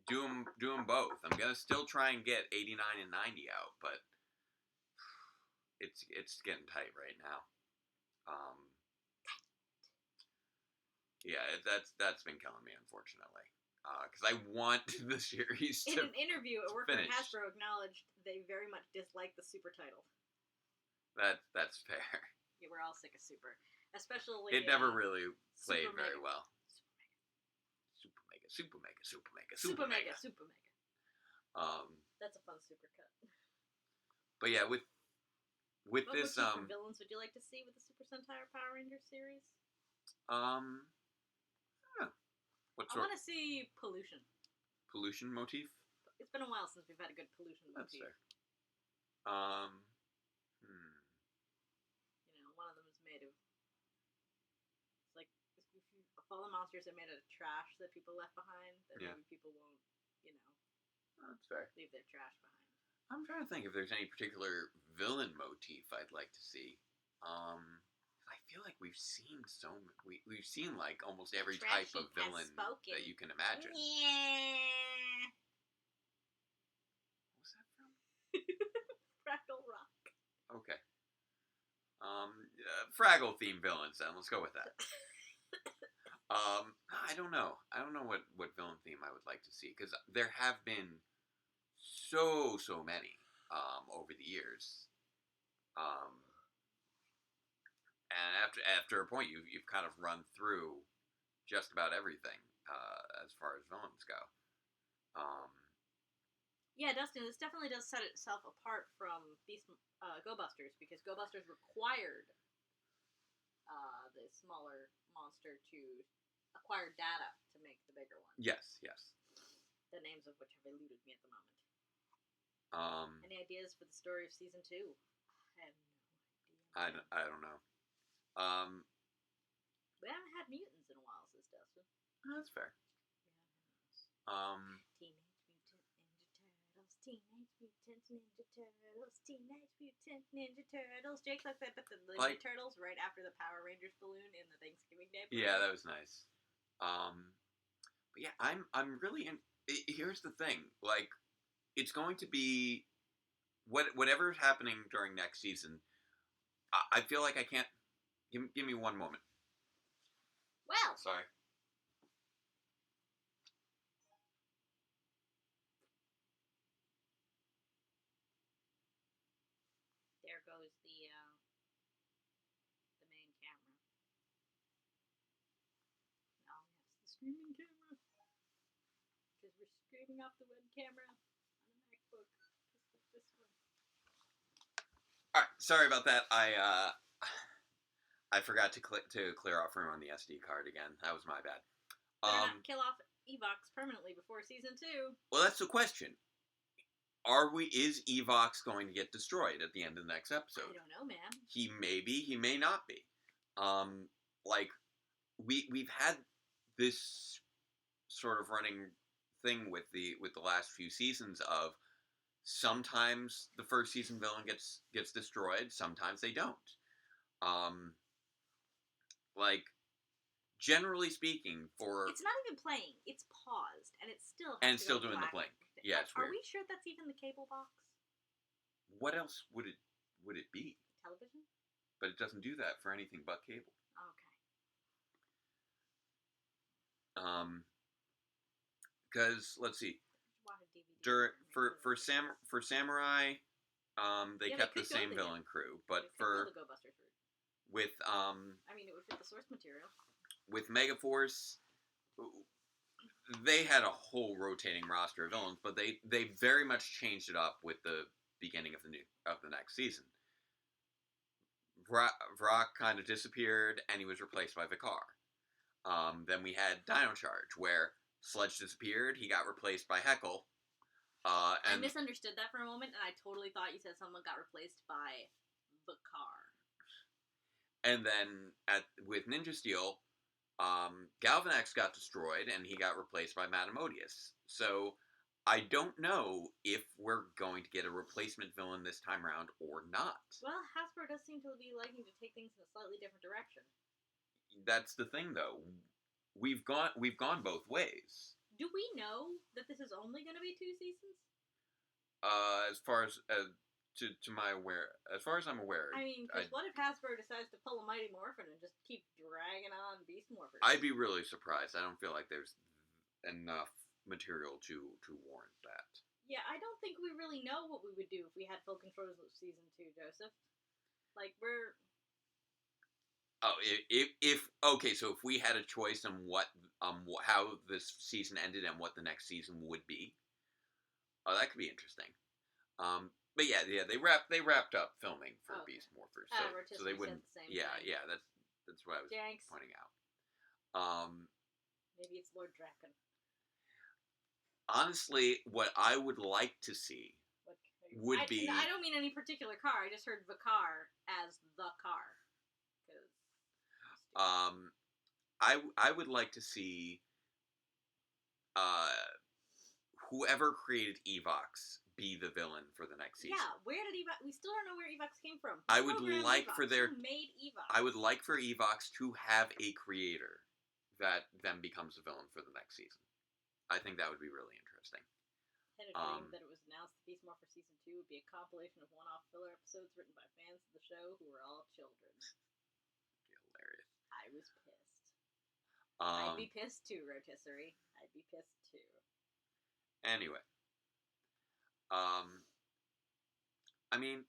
do them both. I'm gonna still try and get 89 and 90 out, but it's getting tight right now. Yeah, that's been killing me, unfortunately. Because I want the series In to an interview, a worker finish. at Hasbro acknowledged they very much dislike the Super title. That's fair. Yeah, we're all sick of Super. Especially... It never really played Super very Mega. well. Super Mega. That's a fun super cut. But yeah, with What this motif or villains would you like to see with the Super Sentai or Power Rangers series? what I sort want to see pollution. pollution motif? It's been a while since we've had a good pollution That's motif. fair. You know, one of them is made of... It's like, if all the monsters are made out of trash that people left behind, then Yeah. maybe people won't, you know, That's fair. leave their trash behind. I'm trying to think if there's any particular villain motif I'd like to see. I feel like we've seen we've seen like almost every type Trashy of villain has spoken. that you can imagine. Yeah. What was that from? Fractal Rock. Okay. Fraggle themed villains then. Let's go with that. I don't know. I don't know what villain theme I would like to see, because there have been so many over the years. And after a point, you've kind of run through just about everything as far as villains go. Yeah, Dustin, this definitely does set itself apart from Go Busters, because Go Busters required the smaller monster to acquire data to make the bigger one. Yes. The names of which have eluded me at the moment. Any ideas for the story of season 2? I have no idea. I don't know. We haven't had mutants in a while, says Dustin. That's fair. Teenage Mutant Ninja Turtles. Teenage Mutant Ninja Turtles. Jake looked up at the Like- Ninja Turtles right after the Power Rangers balloon in the Thanksgiving Day parade. Yeah, that was nice. But yeah, I'm really here's the thing. Like, it's going to be whatever's happening during next season. I feel like I can't. Give me one moment. Well, Sorry. there goes the main camera. Now yes, the streaming camera. Because we're streaming off the web camera on a MacBook. Just like this one. All right. Sorry about that. I forgot to clear off room on the SD card again. That was my bad. Better not kill off Evox permanently before season 2. Well, that's the question. Is Evox going to get destroyed at the end of the next episode? I don't know, man. He may be, he may not be. Like, we've had this sort of running thing with the last few seasons of sometimes the first season villain gets destroyed, sometimes they don't. Like, generally speaking, It's not even playing. It's paused, and it's still doing the blink. Yeah, it's Are weird. we sure that's even the cable box? What else would it be? Television? But it doesn't do that for anything but cable. Okay. Because let's see, Watch a DVD for Samurai, they Yeah, kept they the could go same there. villain crew, but They could go for the Go Busters route. with I mean, it would fit the source material. with Megaforce, they had a whole rotating roster of villains, but they very much changed it up with the beginning of the next season. Vrock kind of disappeared, and he was replaced by Vicar. Then we had Dino Charge, where Sludge disappeared, he got replaced by Heckle. I And misunderstood that for a moment, and I totally thought you said someone got replaced by Vicar. And then with Ninja Steel, Galvanax got destroyed, and he got replaced by Matamodius. So I don't know if we're going to get a replacement villain this time around or not. Well, Hasbro does seem to be liking to take things in a slightly different direction. That's the thing, though. We've gone both ways. Do we know that this is only going to be 2 seasons? As far as as far as I'm aware, I mean, because what if Hasbro decides to pull a Mighty Morphin and just keep dragging on Beast Morphers? I'd be really surprised. I don't feel like there's enough material to warrant that. Yeah, I don't think we really know what we would do if we had full control of season 2, Joseph. Like, we're... Oh, if okay, so if we had a choice on how this season ended and what the next season would be, that could be interesting. But yeah, they wrapped up filming for Beast Morphers, so they wouldn't. Yeah, thing. yeah, that's what I was Janks. pointing out. Maybe it's Lord Draken. Honestly, what I would like to see would be. I don't mean any particular car. I just heard Vakar as the car. I would like to see whoever created Evox be the villain for the next season. Yeah, where did Evox? We still don't know where Evox came from. I would like for Who made Evox? I would like for Evox to have a creator that then becomes the villain for the next season. I think that would be really interesting. I had a dream that it was announced that Beast Morpher Season 2 would be a compilation of one-off filler episodes written by fans of the show who were all children. Hilarious. I was pissed. I'd be pissed too, Rotisserie. I'd be pissed too. Anyway. I mean,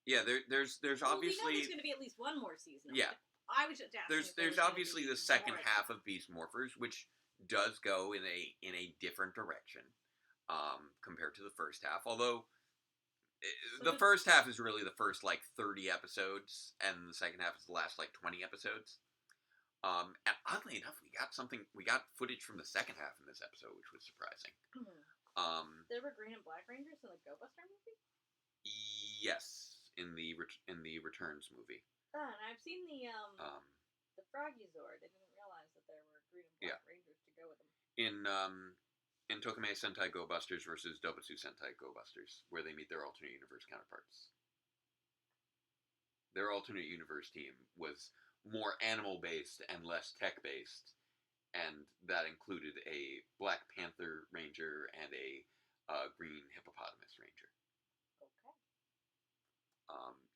yeah, there's obviously... we know there's going to be at least one more season. Yeah. I was just asking. There's obviously the second half of Beast Morphers, which does go in a different direction compared to the first half. Although the first half is really the first 30 episodes, and the second half is the last 20 episodes. And oddly enough, we got footage from the second half in this episode, which was surprising. There were Green and Black Rangers in the Go Buster movie? Yes, in the Returns movie. Oh, and I've seen the Froggy Zord. I didn't realize that there were Green and Black Rangers to go with them. In Tokamei Sentai Go Busters versus Dobutsu Sentai Go Busters, where they meet their alternate universe counterparts. Their alternate universe team was more animal-based and less tech-based, and that included a Black Panther Ranger and a Green Hippopotamus Ranger. Okay.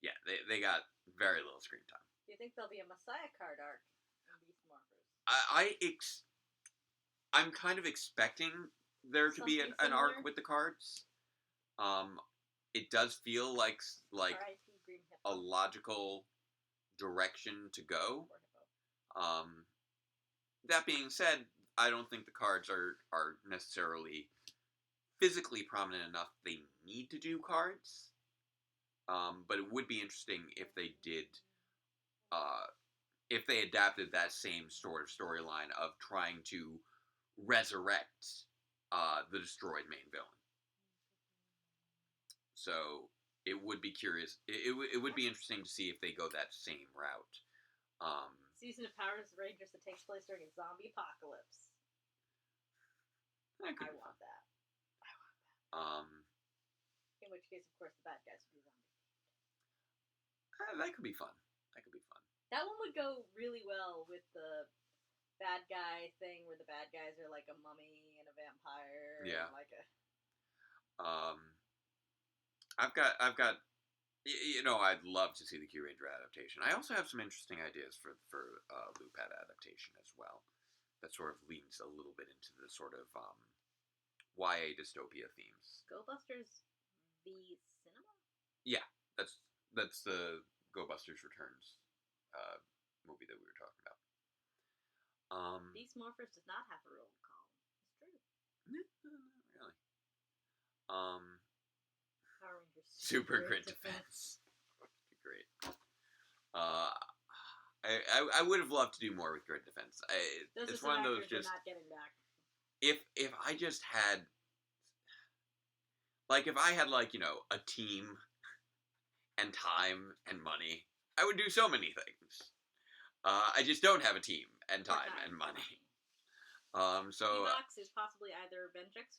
Yeah, they got very little screen time. Do you think there'll be a Messiah card arc in Beast Morphers? I'm kind of expecting there to be an arc with the cards. It does feel like a logical direction to go. That being said, I don't think the cards are necessarily physically prominent enough they need to do cards. But it would be interesting if they did, if they adapted that same sort of storyline of trying to resurrect the destroyed main villain. So it would be curious. It would be interesting to see if they go that same route. Season of Powers Rangers that takes place during a zombie apocalypse. I want that. In which case, of course, the bad guys would be zombies. That could be fun. That one would go really well with the bad guy thing, where the bad guys are like a mummy and a vampire. Yeah. And like a... I've got. I'd love to see the Q Ranger adaptation. I also have some interesting ideas for Lupad adaptation as well. That sort of leans a little bit into the sort of YA dystopia themes. Go Busters the cinema? Yeah, that's the Go Busters Returns movie that we were talking about. Beast Morphers does not have a roll call. It's true. Not really. Power Rangers Super Grid Defense. Great. I would have loved to do more with Grid Defense. It's one of those just not getting back. If I just had, if I had a team and time and money, I would do so many things. I just don't have a team and time and money. So Evox is possibly either Vengex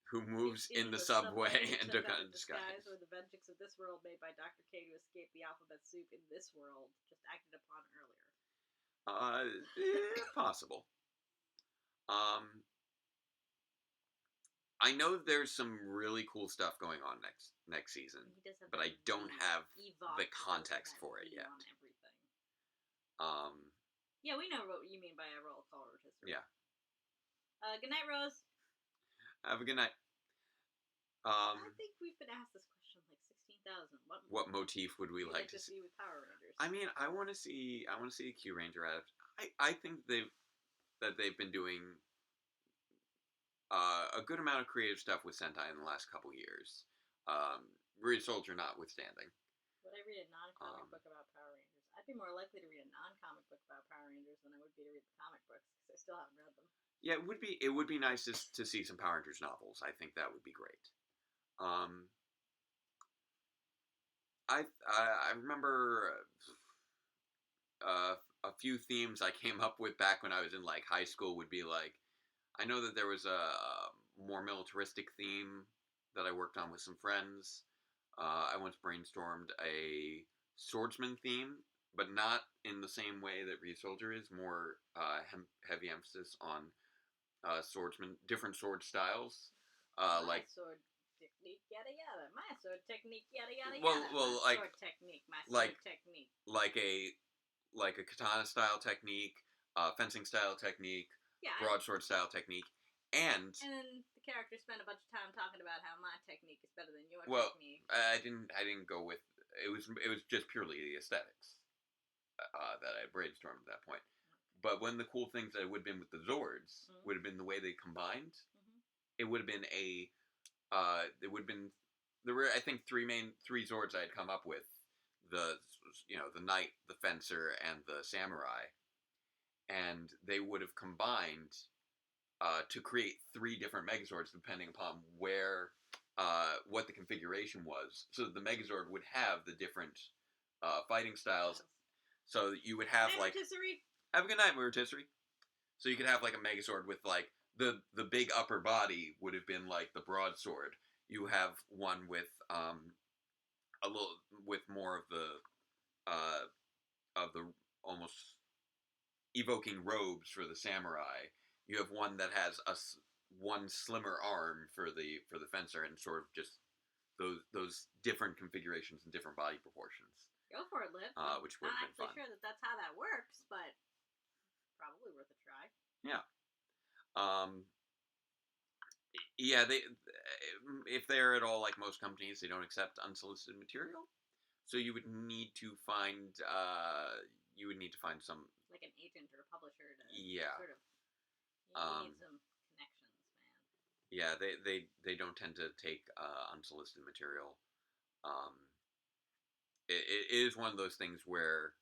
who moves in the subway and took on disguise, or the Vengex of this world made by Dr. K to escape the alphabet soup in this world, just acted upon earlier. Possible. I know there's some really cool stuff going on next season, He does have but that I don't have Evox the context that for it V yet. on everything. Yeah, we know what you mean by a roll call rotisserie. Yeah. Good night, Rose. Have a good night. I think we've been asked this question like 16,000. What motif would we like to see with Power Rangers? I mean, I want to see a Q Ranger I think they've been doing a good amount of creative stuff with Sentai in the last couple years. Read Soldier notwithstanding. Would I read a non-comic book about Power Rangers? I'd be more likely to read a non-comic book about Power Rangers than I would be to read the comic books because I still haven't read them. Yeah, it would be nice to see some Power Rangers novels. I think that would be great. I remember a few themes I came up with back when I was in like high school would be like, I know that there was a more militaristic theme that I worked on with some friends. I once brainstormed a swordsman theme, but not in the same way that Reed Soldier is. More heavy emphasis on swordsman, different sword styles. My sword technique, yada yada. My sword technique, yada yada yada. Well, my like sword technique, my sword technique. Like a katana style technique, fencing style technique, broadsword style technique, and then the characters spend a bunch of time talking about how my technique is better than your technique. I didn't go with it was just purely the aesthetics that I brainstormed at that point. But one of the cool things that would have been with the Zords would have been the way they combined. It would have been there were I think three Zords I had come up with. The knight, the fencer, and the samurai, and they would have combined to create three different Megazords depending upon where what the configuration was. So the Megazord would have the different fighting styles. So you would have like have a good night, rotisserie. So you could have like a Megazord with like the big upper body would have been like the broadsword. You have one with a little with more of the almost evoking robes for the samurai. You have one that has one slimmer arm for the fencer, and sort of just those different configurations and different body proportions. Go for it, Liv. Which would have been fun. Not actually sure that's how that works, but probably worth a try. Yeah. Yeah, if they're at all like most companies, they don't accept unsolicited material. So you would need to find some like an agent or a publisher to sort of you need some connections, man. Yeah, they don't tend to take unsolicited material. It is one of those things where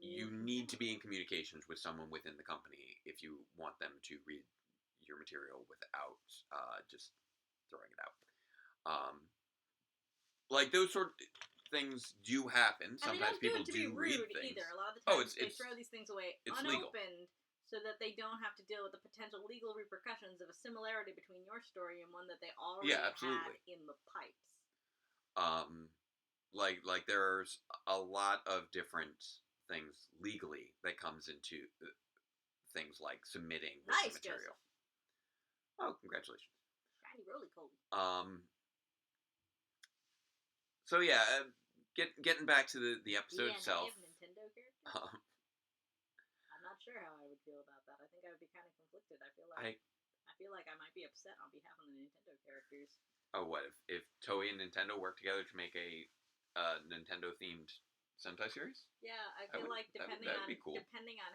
you need to be in communications with someone within the company if you want them to read your material without just throwing it out. Like those sort of things do happen. Sometimes people do read things. Either. A lot of the times they throw these things away unopened legal. So that they don't have to deal with the potential legal repercussions of a similarity between your story and one that they already had in the pipes. Like there's a lot of different things legally that comes into things like submitting nice material. Joseph. Oh, congratulations. Shiny roly poly. So yeah, getting back to the episode itself. Nintendo characters? I'm not sure how I would feel about that. I think I would be kind of conflicted. I feel like I might be upset on behalf of the Nintendo characters. Oh, what if Toei and Nintendo work together to make a Nintendo themed Sentai series? Yeah, I feel like depending on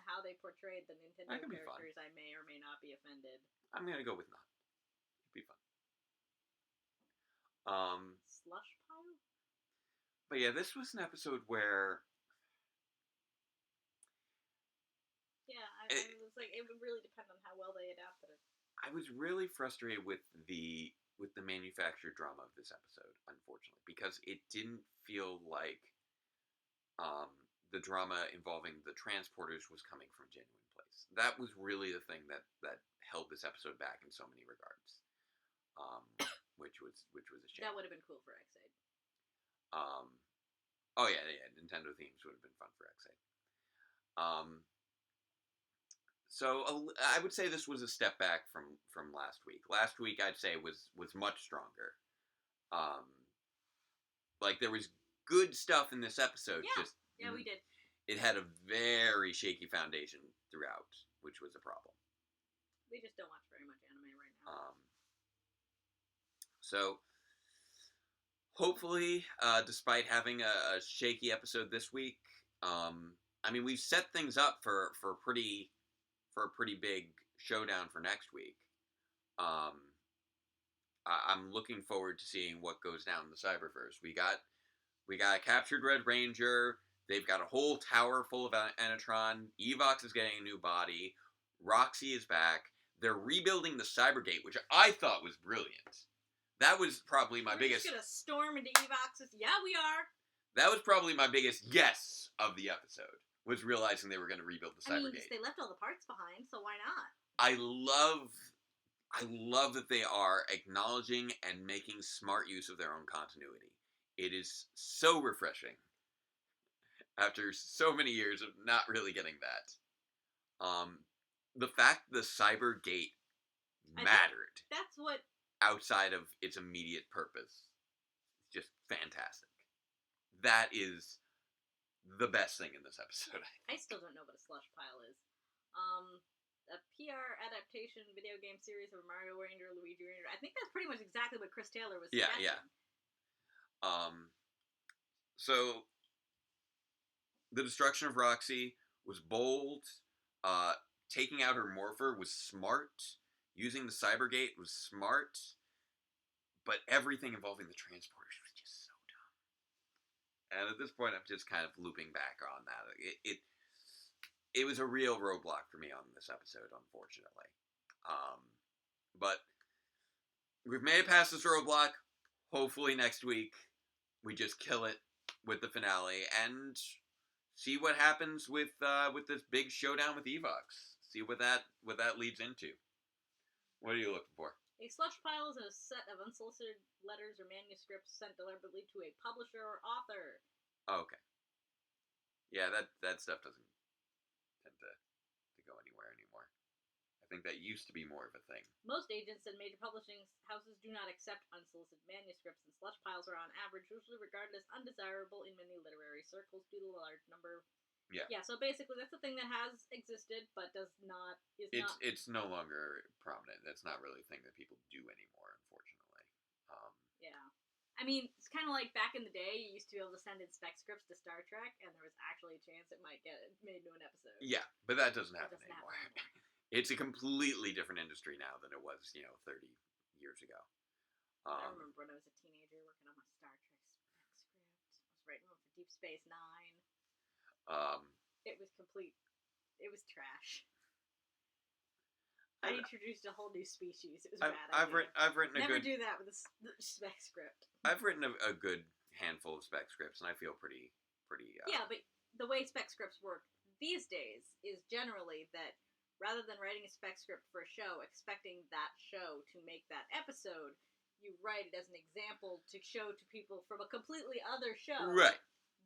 how they portrayed the Nintendo characters, I may or may not be offended. I'm gonna go with not. It'd be fun. Slush pile? But yeah, this was an episode where it was like it would really depend on how well they adapted it. I was really frustrated with the manufactured drama of this episode, unfortunately, because it didn't feel like the drama involving the transporters was coming from genuine place. That was really the thing that held this episode back in so many regards. Which was a shame. That would have been cool for X-Aid. Oh yeah, Nintendo themes would have been fun for X-Aid. So I would say this was a step back from last week. Last week I'd say was much stronger. Like there was good stuff in this episode. Yeah. Just Yeah, we did. it had a very shaky foundation throughout, which was a problem. We just don't watch very much anime right now. So hopefully, despite having a shaky episode this week, I mean we've set things up for a pretty big showdown for next week. I'm looking forward to seeing what goes down in the Cyberverse. We got a captured Red Ranger. They've got a whole tower full of Anatron. Evox is getting a new body. Roxy is back. They're rebuilding the Cybergate, which I thought was brilliant. That was probably my biggest. We're just gonna storm into Evox's. Yeah, we are. That was probably my biggest guess of the episode. Was realizing they were going to rebuild the Cybergate. I mean, they left all the parts behind, so why not? I love that they are acknowledging and making smart use of their own continuity. It is so refreshing after so many years of not really getting that. The fact the Cybergate mattered that's what outside of its immediate purpose is just fantastic. That is the best thing in this episode. I still don't know what a slush pile is. A PR adaptation video game series of Mario Ranger, Luigi Ranger. I think that's pretty much exactly what Chris Taylor was suggesting. Yeah. So the destruction of Roxy was bold. Taking out her Morpher was smart. Using the Cybergate was smart. But everything involving the transporters was just so dumb. And at this point, I'm just kind of looping back on that. It was a real roadblock for me on this episode, unfortunately. But we've made it past this roadblock. Hopefully next week we just kill it with the finale and see what happens with this big showdown with Evox. See what that leads into. What are you looking for? A slush pile is a set of unsolicited letters or manuscripts sent deliberately to a publisher or author. Oh, okay. Yeah, that stuff doesn't tend to go anywhere anymore. I think that used to be more of a thing. Most agents and major publishing houses do not accept unsolicited manuscripts, and slush piles are on average usually regarded as undesirable in many literary circles due to the large number. Yeah. Yeah, so basically that's a thing that has existed but It's no longer prominent. That's not really a thing that people do anymore, unfortunately. Yeah. I mean, it's kind of like back in the day, you used to be able to send in spec scripts to Star Trek, and there was actually a chance it might get made into an episode. Yeah, but that doesn't happen anymore. It's a completely different industry now than it was, 30 years ago. I remember when I was a teenager working on my Star Trek spec script. I was writing one for Deep Space Nine. It was it was trash. I introduced a whole new species. It was bad. I've written Never do that with a spec script. I've written a good handful of spec scripts, and I feel pretty. Yeah, but the way spec scripts work these days is generally that rather than writing a spec script for a show, expecting that show to make that episode, you write it as an example to show to people from a completely other show, right?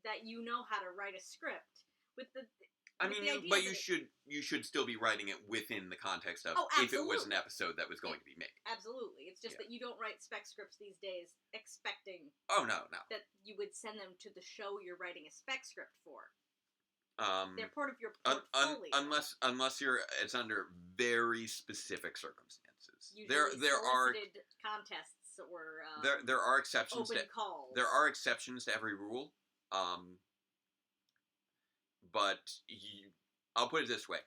That you know how to write a script with the. But you should still be writing it within the context of if it was an episode that was going to be made. Absolutely. It's just that you don't write spec scripts these days expecting Oh no. that you would send them to the show you're writing a spec script for. They're part of your portfolio. Unless it's under very specific circumstances. Usually there are contests or there are exceptions open calls. There are exceptions to every rule. But I'll put it this way: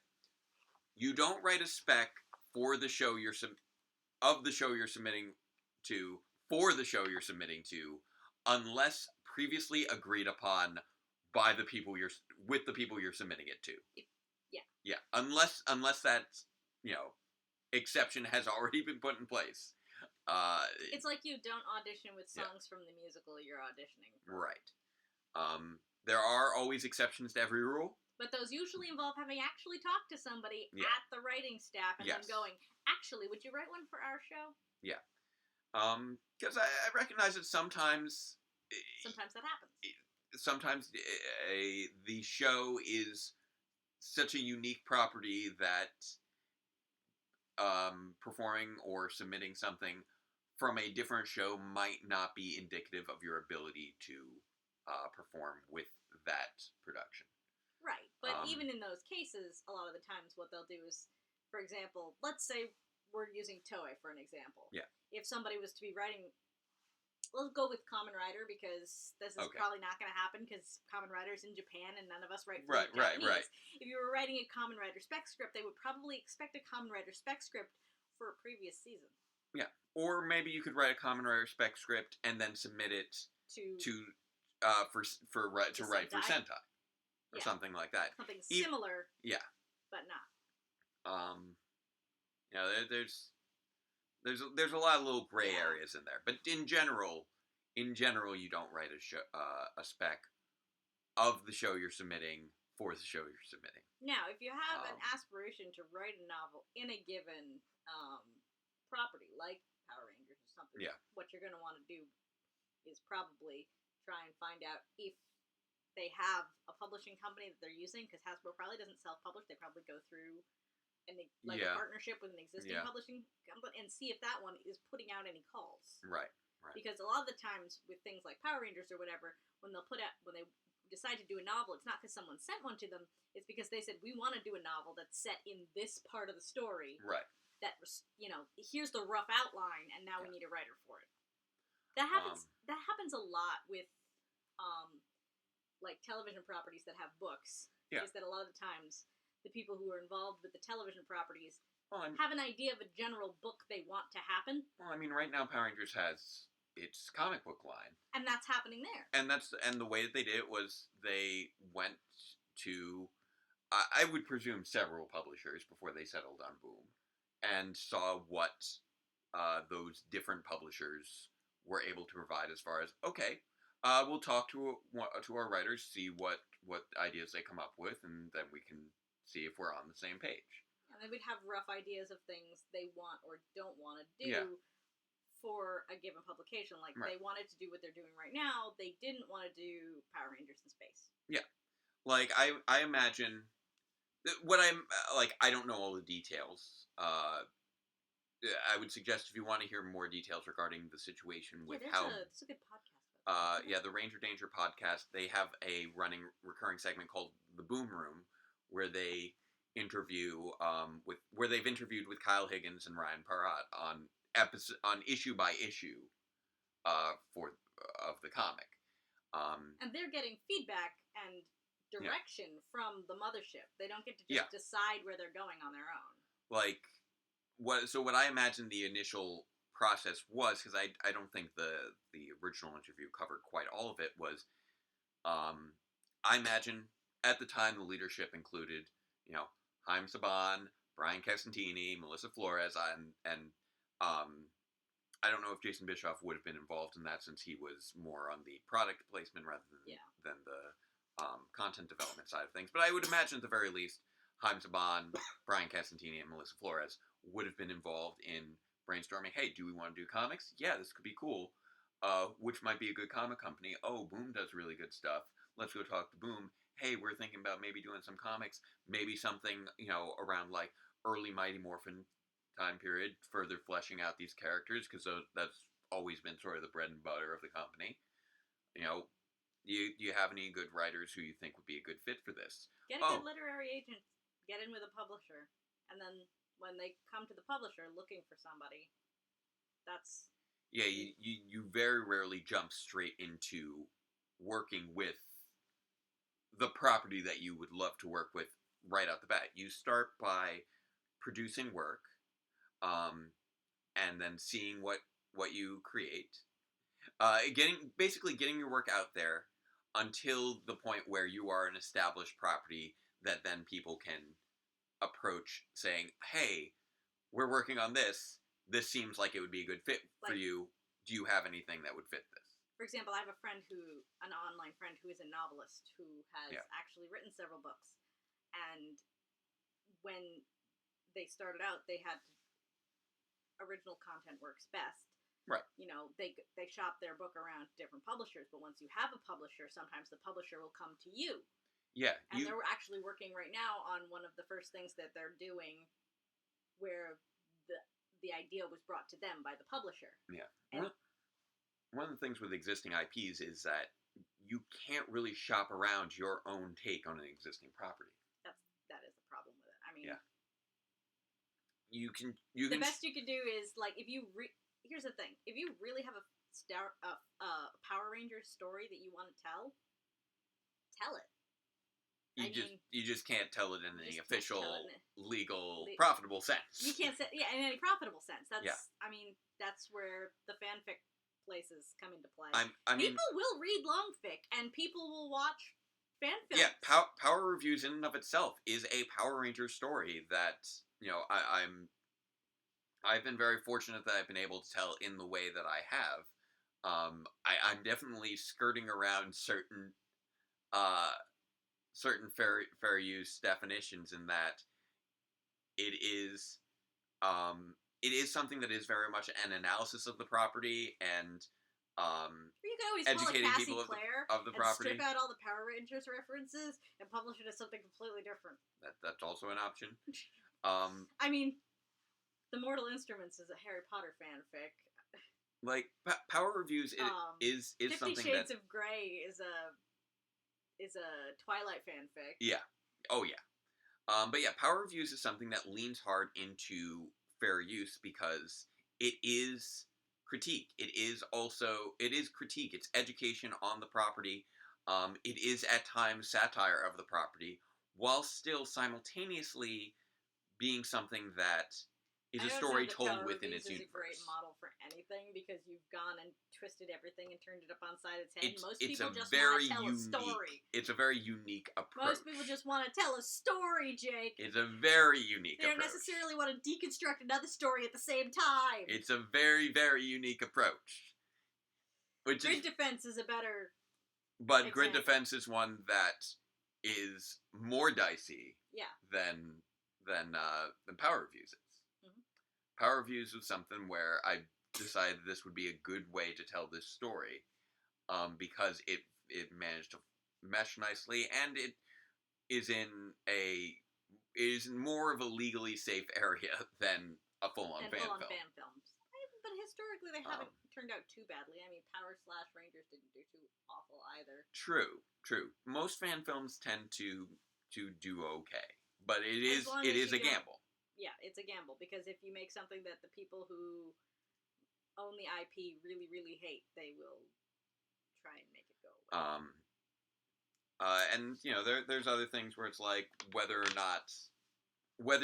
you don't write a spec for the show you're submitting to for the show you're submitting to, unless previously agreed upon by the people you're submitting it to. Yeah. Unless that's exception has already been put in place. It's like you don't audition with songs from the musical you're auditioning for. Right. There are always exceptions to every rule. But those usually involve having actually talked to somebody at the writing staff and then going, actually, would you write one for our show? Yeah. Because I recognize that sometimes that happens. Sometimes the show is such a unique property that performing or submitting something from a different show might not be indicative of your ability to perform with that production. Right, but Um, even in those cases, a lot of the times what they'll do is, for example, let's say we're using Toei for an example. Yeah. If somebody was to be writing, let's go with Kamen Rider because this is Okay. probably not going to happen because Kamen Rider's in Japan and none of us write Right, fluent right, Japanese. right. If you were writing a Kamen Rider spec script, they would probably expect a Kamen Rider spec script for a previous season. Yeah, or maybe you could write a Kamen Rider spec script and then submit it to write for Sentai or Yeah. something like that. Something similar, Yeah. but not. You know, there's a lot of little gray Yeah. areas in there, but in general, you don't write a spec of the show you're submitting for the show you're submitting. Now, if you have an Um, aspiration to write a novel in a given property, like Power Rangers or something, Yeah. what you're going to want to do is probably try and find out if they have a publishing company that they're using, because Hasbro probably doesn't self-publish. They probably go through a Yeah. partnership with an existing Yeah. publishing company and see if that one is putting out any calls. Right. Because a lot of the times with things like Power Rangers or whatever, when they decide to do a novel, it's not because someone sent one to them. It's because they said, we want to do a novel that's set in this part of the story. Right. That, here's the rough outline, and now we Yeah. need a writer for it. That happens a lot with like television properties that have books. Yeah. Is that a lot of the times the people who are involved with the television properties Well, have an idea of a general book they want to happen, I mean, right now Power Rangers has its comic book line, and that's happening there. and the way that they did it was they went to, I would presume, several publishers before they settled on Boom, and saw what those different publishers were able to provide as far as, okay, we'll talk to our writers, see what ideas they come up with, and then we can see if we're on the same page. And they would have rough ideas of things they want or don't want to do Yeah. for a given publication. Like, Right. they wanted to do what they're doing right now. They didn't want to do Power Rangers in space. Yeah. Like, I imagine, I don't know all the details. I would suggest if you want to hear more details regarding the situation with there's how... a good podcast. the Ranger Danger podcast, they have a recurring segment called The Boom Room, where they interview where they've interviewed with Kyle Higgins and Ryan Parrott on issue by issue of the comic. And they're getting feedback and direction from the mothership. They don't get to just decide where they're going on their own. What I imagine the initial process was, because I don't think the original interview covered quite all of it, was I imagine at the time the leadership included, Haim Saban, Brian Casantini, Melissa Flores, and I don't know if Jason Bischoff would have been involved in that, since he was more on the product placement rather than the content development side of things. But I would imagine at the very least Haim Saban, Brian Casantini, and Melissa Flores would have been involved in brainstorming, hey, do we want to do comics? Yeah, this could be cool. Which might be a good comic company? Oh, Boom does really good stuff. Let's go talk to Boom. Hey, we're thinking about maybe doing some comics. Maybe something, around like early Mighty Morphin time period, further fleshing out these characters, because that's always been sort of the bread and butter of the company. Do you have any good writers who you think would be a good fit for this? Get a good literary agent. Get in with a publisher. And then when they come to the publisher looking for somebody, that's... Yeah, you very rarely jump straight into working with the property that you would love to work with right out the bat. You start by producing work, and then seeing what you create. Getting your work out there until the point where you are an established property that then people can approach saying, hey, we're working on this. This seems like it would be a good fit for you. Do you have anything that would fit this? For example, I have an online friend who is a novelist who has actually written several books. And when they started out, they had original content works best. Right. They shop their book around different publishers, but once you have a publisher, sometimes the publisher will come to you Yeah, And they're actually working right now on one of the first things that they're doing, where the idea was brought to them by the publisher. Yeah. And One of the things with existing IPs is that you can't really shop around your own take on an existing property. that is the problem with it. I mean, Yeah. You can the best you can do is like if you here's the thing: if you really have a Power Rangers story that you want to tell it. You just can't tell it in any official, legal, Le- profitable sense. You can't say in any profitable sense. That's Yeah. I mean that's where the fanfic places come into play. I mean, people will read long fic and people will watch fan films. yeah, Power Reviews in and of itself is a Power Rangers story that, you know, I've been very fortunate that I've been able to tell in the way that I have. I'm definitely skirting around certain fair use definitions in that it is something that is very much an analysis of the property and you could always educating call it Cassie people Claire of the and property. strip out all the Power Rangers references and publish it as something completely different. That's also an option. I mean, the Mortal Instruments is a Harry Potter fanfic. Like Power Reviews is 50 something Shades that of Grey is a Twilight fanfic. yeah. Oh yeah. But yeah, Power Reviews is something that leans hard into fair use because it is critique. It is critique. It's education on the property. It is at times satire of the property, while still simultaneously being something that is a story told within its universe. It's a great model for anything because you've gone and twisted everything and turned it up on side its head. Most people just want to tell a story. It's a very unique approach. Most people just want to tell a story, Jake. It's a very unique approach. They don't necessarily want to deconstruct another story at the same time. It's a very, very unique approach. Grid Defense is a better But example. Grid Defense is one that is more dicey than Power Reviews is. Mm-hmm. Power Reviews was something where I decided this would be a good way to tell this story, because it managed to mesh nicely, and it is in more of a legally safe area than a full-on fan film. But historically, they haven't turned out too badly. I mean, Power/Rangers didn't do too awful either. True. Most fan films tend to do okay, but it is a gamble. Yeah, it's a gamble because if you make something that the people who own the IP really, really hate, they will try and make it go away. And you know, there's other things where it's like whether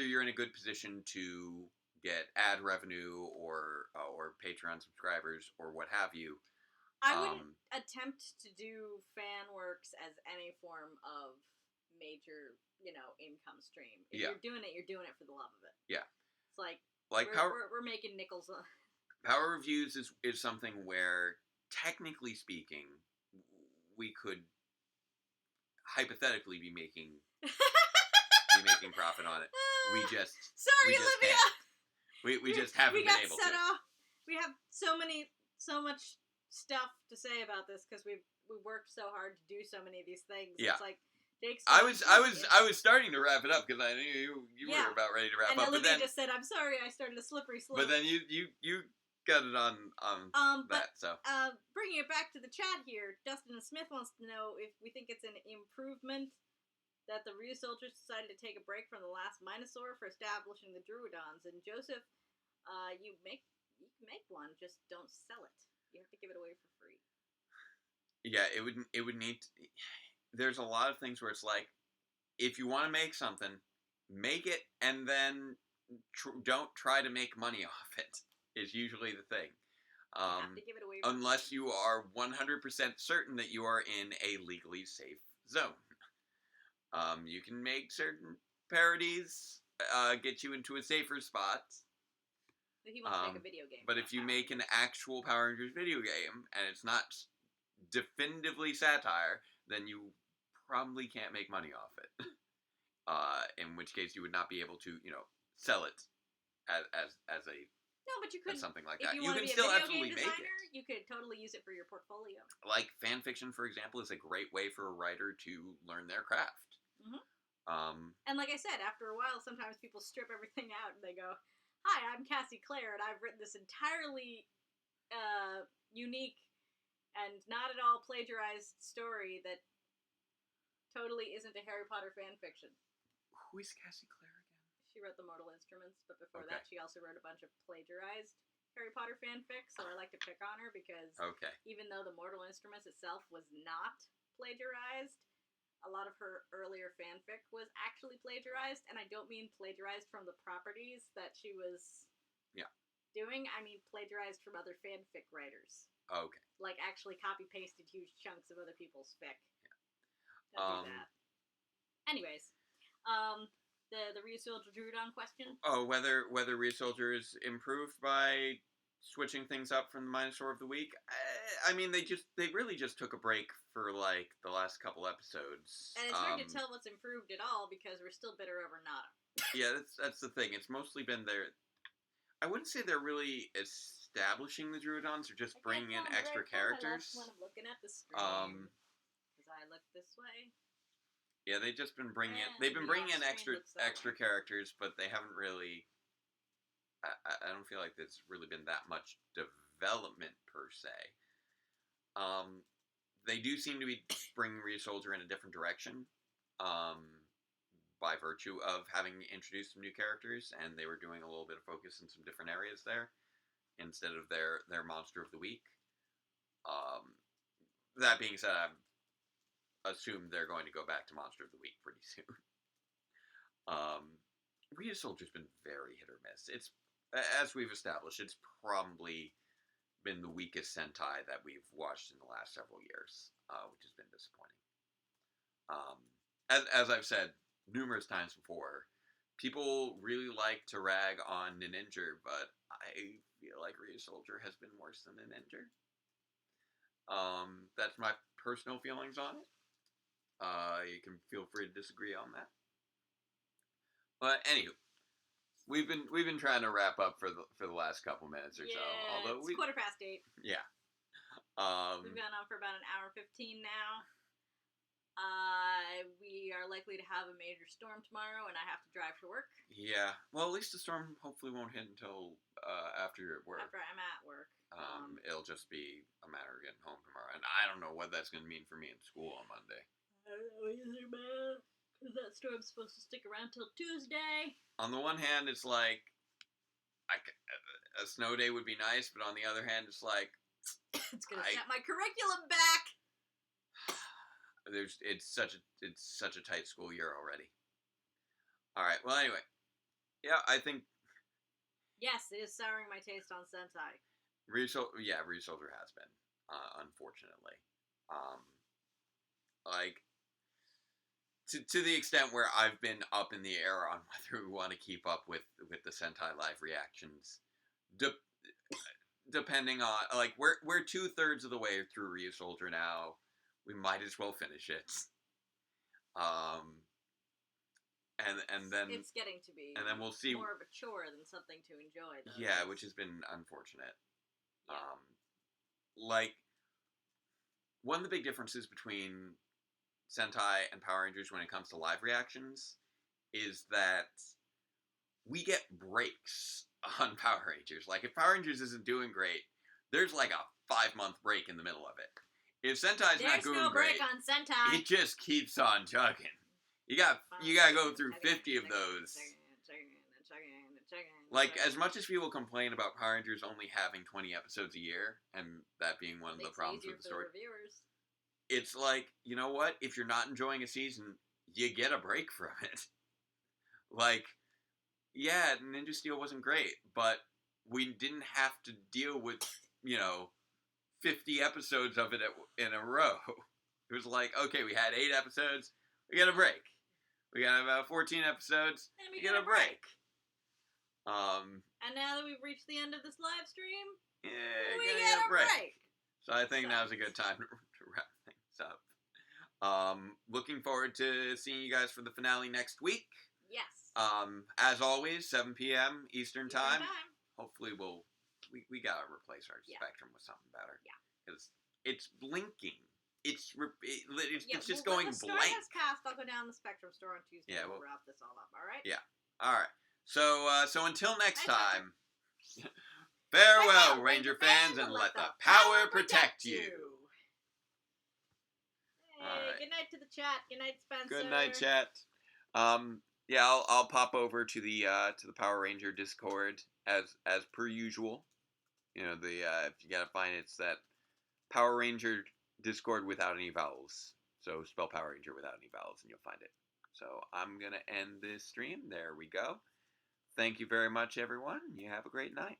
you're in a good position to get ad revenue or Patreon subscribers or what have you. I wouldn't attempt to do fan works as any form of major, income stream. If you're doing it for the love of it. Yeah. It's like we're making nickels. Power Reviews is something where, technically speaking, we could hypothetically be making profit on it. We just Olivia. We just haven't been able to. We have so much stuff to say about this because we worked so hard to do so many of these things. Yeah. It's like Jake's. I was starting to wrap it up because I knew you were about ready to wrap up. And Olivia just said, "I'm sorry, I started a slippery slope." But then you got it on that. So bringing it back to the chat here, Dustin Smith wants to know if we think it's an improvement that the Ryu soldiers decided to take a break from the last Minosaur for establishing the Druidons. And Joseph, you can make one, just don't sell it. You have to give it away for free. Yeah, it would need. There's a lot of things where it's like, if you want to make something, make it, and then don't try to make money off it. Is usually the thing. You have to give it away for unless free. you are 100% certain that you are in a legally safe zone. You can make certain parodies, get you into a safer spot. But he wants to make a video game. But if you make an actual Power Rangers video game, and it's not definitively satire, then you probably can't make money off it. In which case you would not be able to, sell it as a No, but you could. as something like If that. you You want to can be a still video absolutely game make designer, it. you could totally use it for your portfolio. Like fan fiction, for example, is a great way for a writer to learn their craft. Mhm. And like I said, after a while, sometimes people strip everything out and they go, "Hi, I'm Cassie Clare, and I've written this entirely unique and not at all plagiarized story that totally isn't a Harry Potter fan fiction." Who is Cassie Clare again? She wrote The Mortal Instruments, but before Okay. that, she also wrote a bunch of plagiarized Harry Potter fanfics. So I like to pick on her because Okay. even though The Mortal Instruments itself was not plagiarized, a lot of her earlier fanfic was actually plagiarized, and I don't mean plagiarized from the properties that she was doing. I mean plagiarized from other fanfic writers. Okay. Like actually copy-pasted huge chunks of other people's fic. Don't do that. Anyways, the Ryusoulger Drudon question. Oh, whether Ryusoulger is improved by switching things up from the Minotaur of the Week. I mean, they really just took a break for like the last couple episodes. And it's hard to tell what's improved at all because we're still bitter over Nada. Yeah, that's the thing. It's mostly been their. I wouldn't say they're really establishing the Druidons or just bringing in extra characters. When I'm looking at the screen, because I look this way. Yeah, they've just been bringing in. And They've been the bringing in off-screen extra looks that way. characters, but they haven't really. I don't feel like there's really been that much development per se. They do seem to be bringing Ryusoulger in a different direction, by virtue of having introduced some new characters, and they were doing a little bit of focus in some different areas there, instead of their monster of the week. That being said, I assume they're going to go back to monster of the week pretty soon. Ryusoulger's been very hit or miss. It's, as we've established, it's probably been the weakest Sentai that we've watched in the last several years, which has been disappointing. As I've said numerous times before, people really like to rag on Ninja, but I feel like Ryusoulger has been worse than Ninja. That's my personal feelings on it. You can feel free to disagree on that. But anywho, we've been trying to wrap up for the last couple minutes or so. Although it's 8:15. Yeah. We've gone on for about an hour 15 now. We are likely to have a major storm tomorrow, and I have to drive to work. Yeah. Well, at least the storm hopefully won't hit until after you're at work. After I'm at work. It'll just be a matter of getting home tomorrow, and I don't know what that's going to mean for me in school on Monday. I don't know either, man. Because that storm's supposed to stick around till Tuesday. On the one hand, it's like a snow day would be nice, but on the other hand, it's like it's gonna set my curriculum back. It's such a tight school year already. All right. Well, anyway, yeah, I think. Yes, it is souring my taste on Sentai. Ryusoulger has been, unfortunately. Like, to the extent where I've been up in the air on whether we want to keep up with the Sentai live reactions, depending on, like, we're 2/3 of the way through Ryusoulger now. We might as well finish it. And then it's getting to be, and then we'll see, more of a chore than something to enjoy, though. Yeah, which has been unfortunate. Yeah. Like, one of the big differences between Sentai and Power Rangers when it comes to live reactions is that we get breaks on Power Rangers. Like, if Power Rangers isn't doing great, there's like a 5-month break in the middle of it. If Sentai's not doing no break great, on Sentai. it just keeps on chugging. You gotta go through 50 of those. Like, as much as people complain about Power Rangers only having 20 episodes a year, and that being one of the problems with the story, it's like, you know what? If you're not enjoying a season, you get a break from it. Like, yeah, Ninja Steel wasn't great, but we didn't have to deal with, 50 episodes of it in a row. It was like, okay, we had 8 episodes, we get a break. We got about 14 episodes, we get a break. And now that we've reached the end of this live stream, we get a break. So I think now's a good time to wrap things up. Looking forward to seeing you guys for the finale next week. Yes. As always, 7 p.m. Eastern time. hopefully we gotta replace our Yeah. Spectrum with something better. Yeah. Because it's blinking. It's Yeah, just well, going when the store blank. has passed, I'll go down to the Spectrum store on Tuesday Yeah, and well- we'll wrap this all up. All right. Yeah. All right. So until next Nice time. Farewell, Farewell, Ranger fans, and let the power protect you. Hey, All right. good night to the chat. Good night, Spencer. Good night, chat. Yeah, I'll pop over to the Power Ranger Discord as per usual. You know, if you gotta find it, it's that Power Ranger Discord without any vowels. So spell Power Ranger without any vowels, and you'll find it. So I'm gonna end this stream. There we go. Thank you very much, everyone. You have a great night.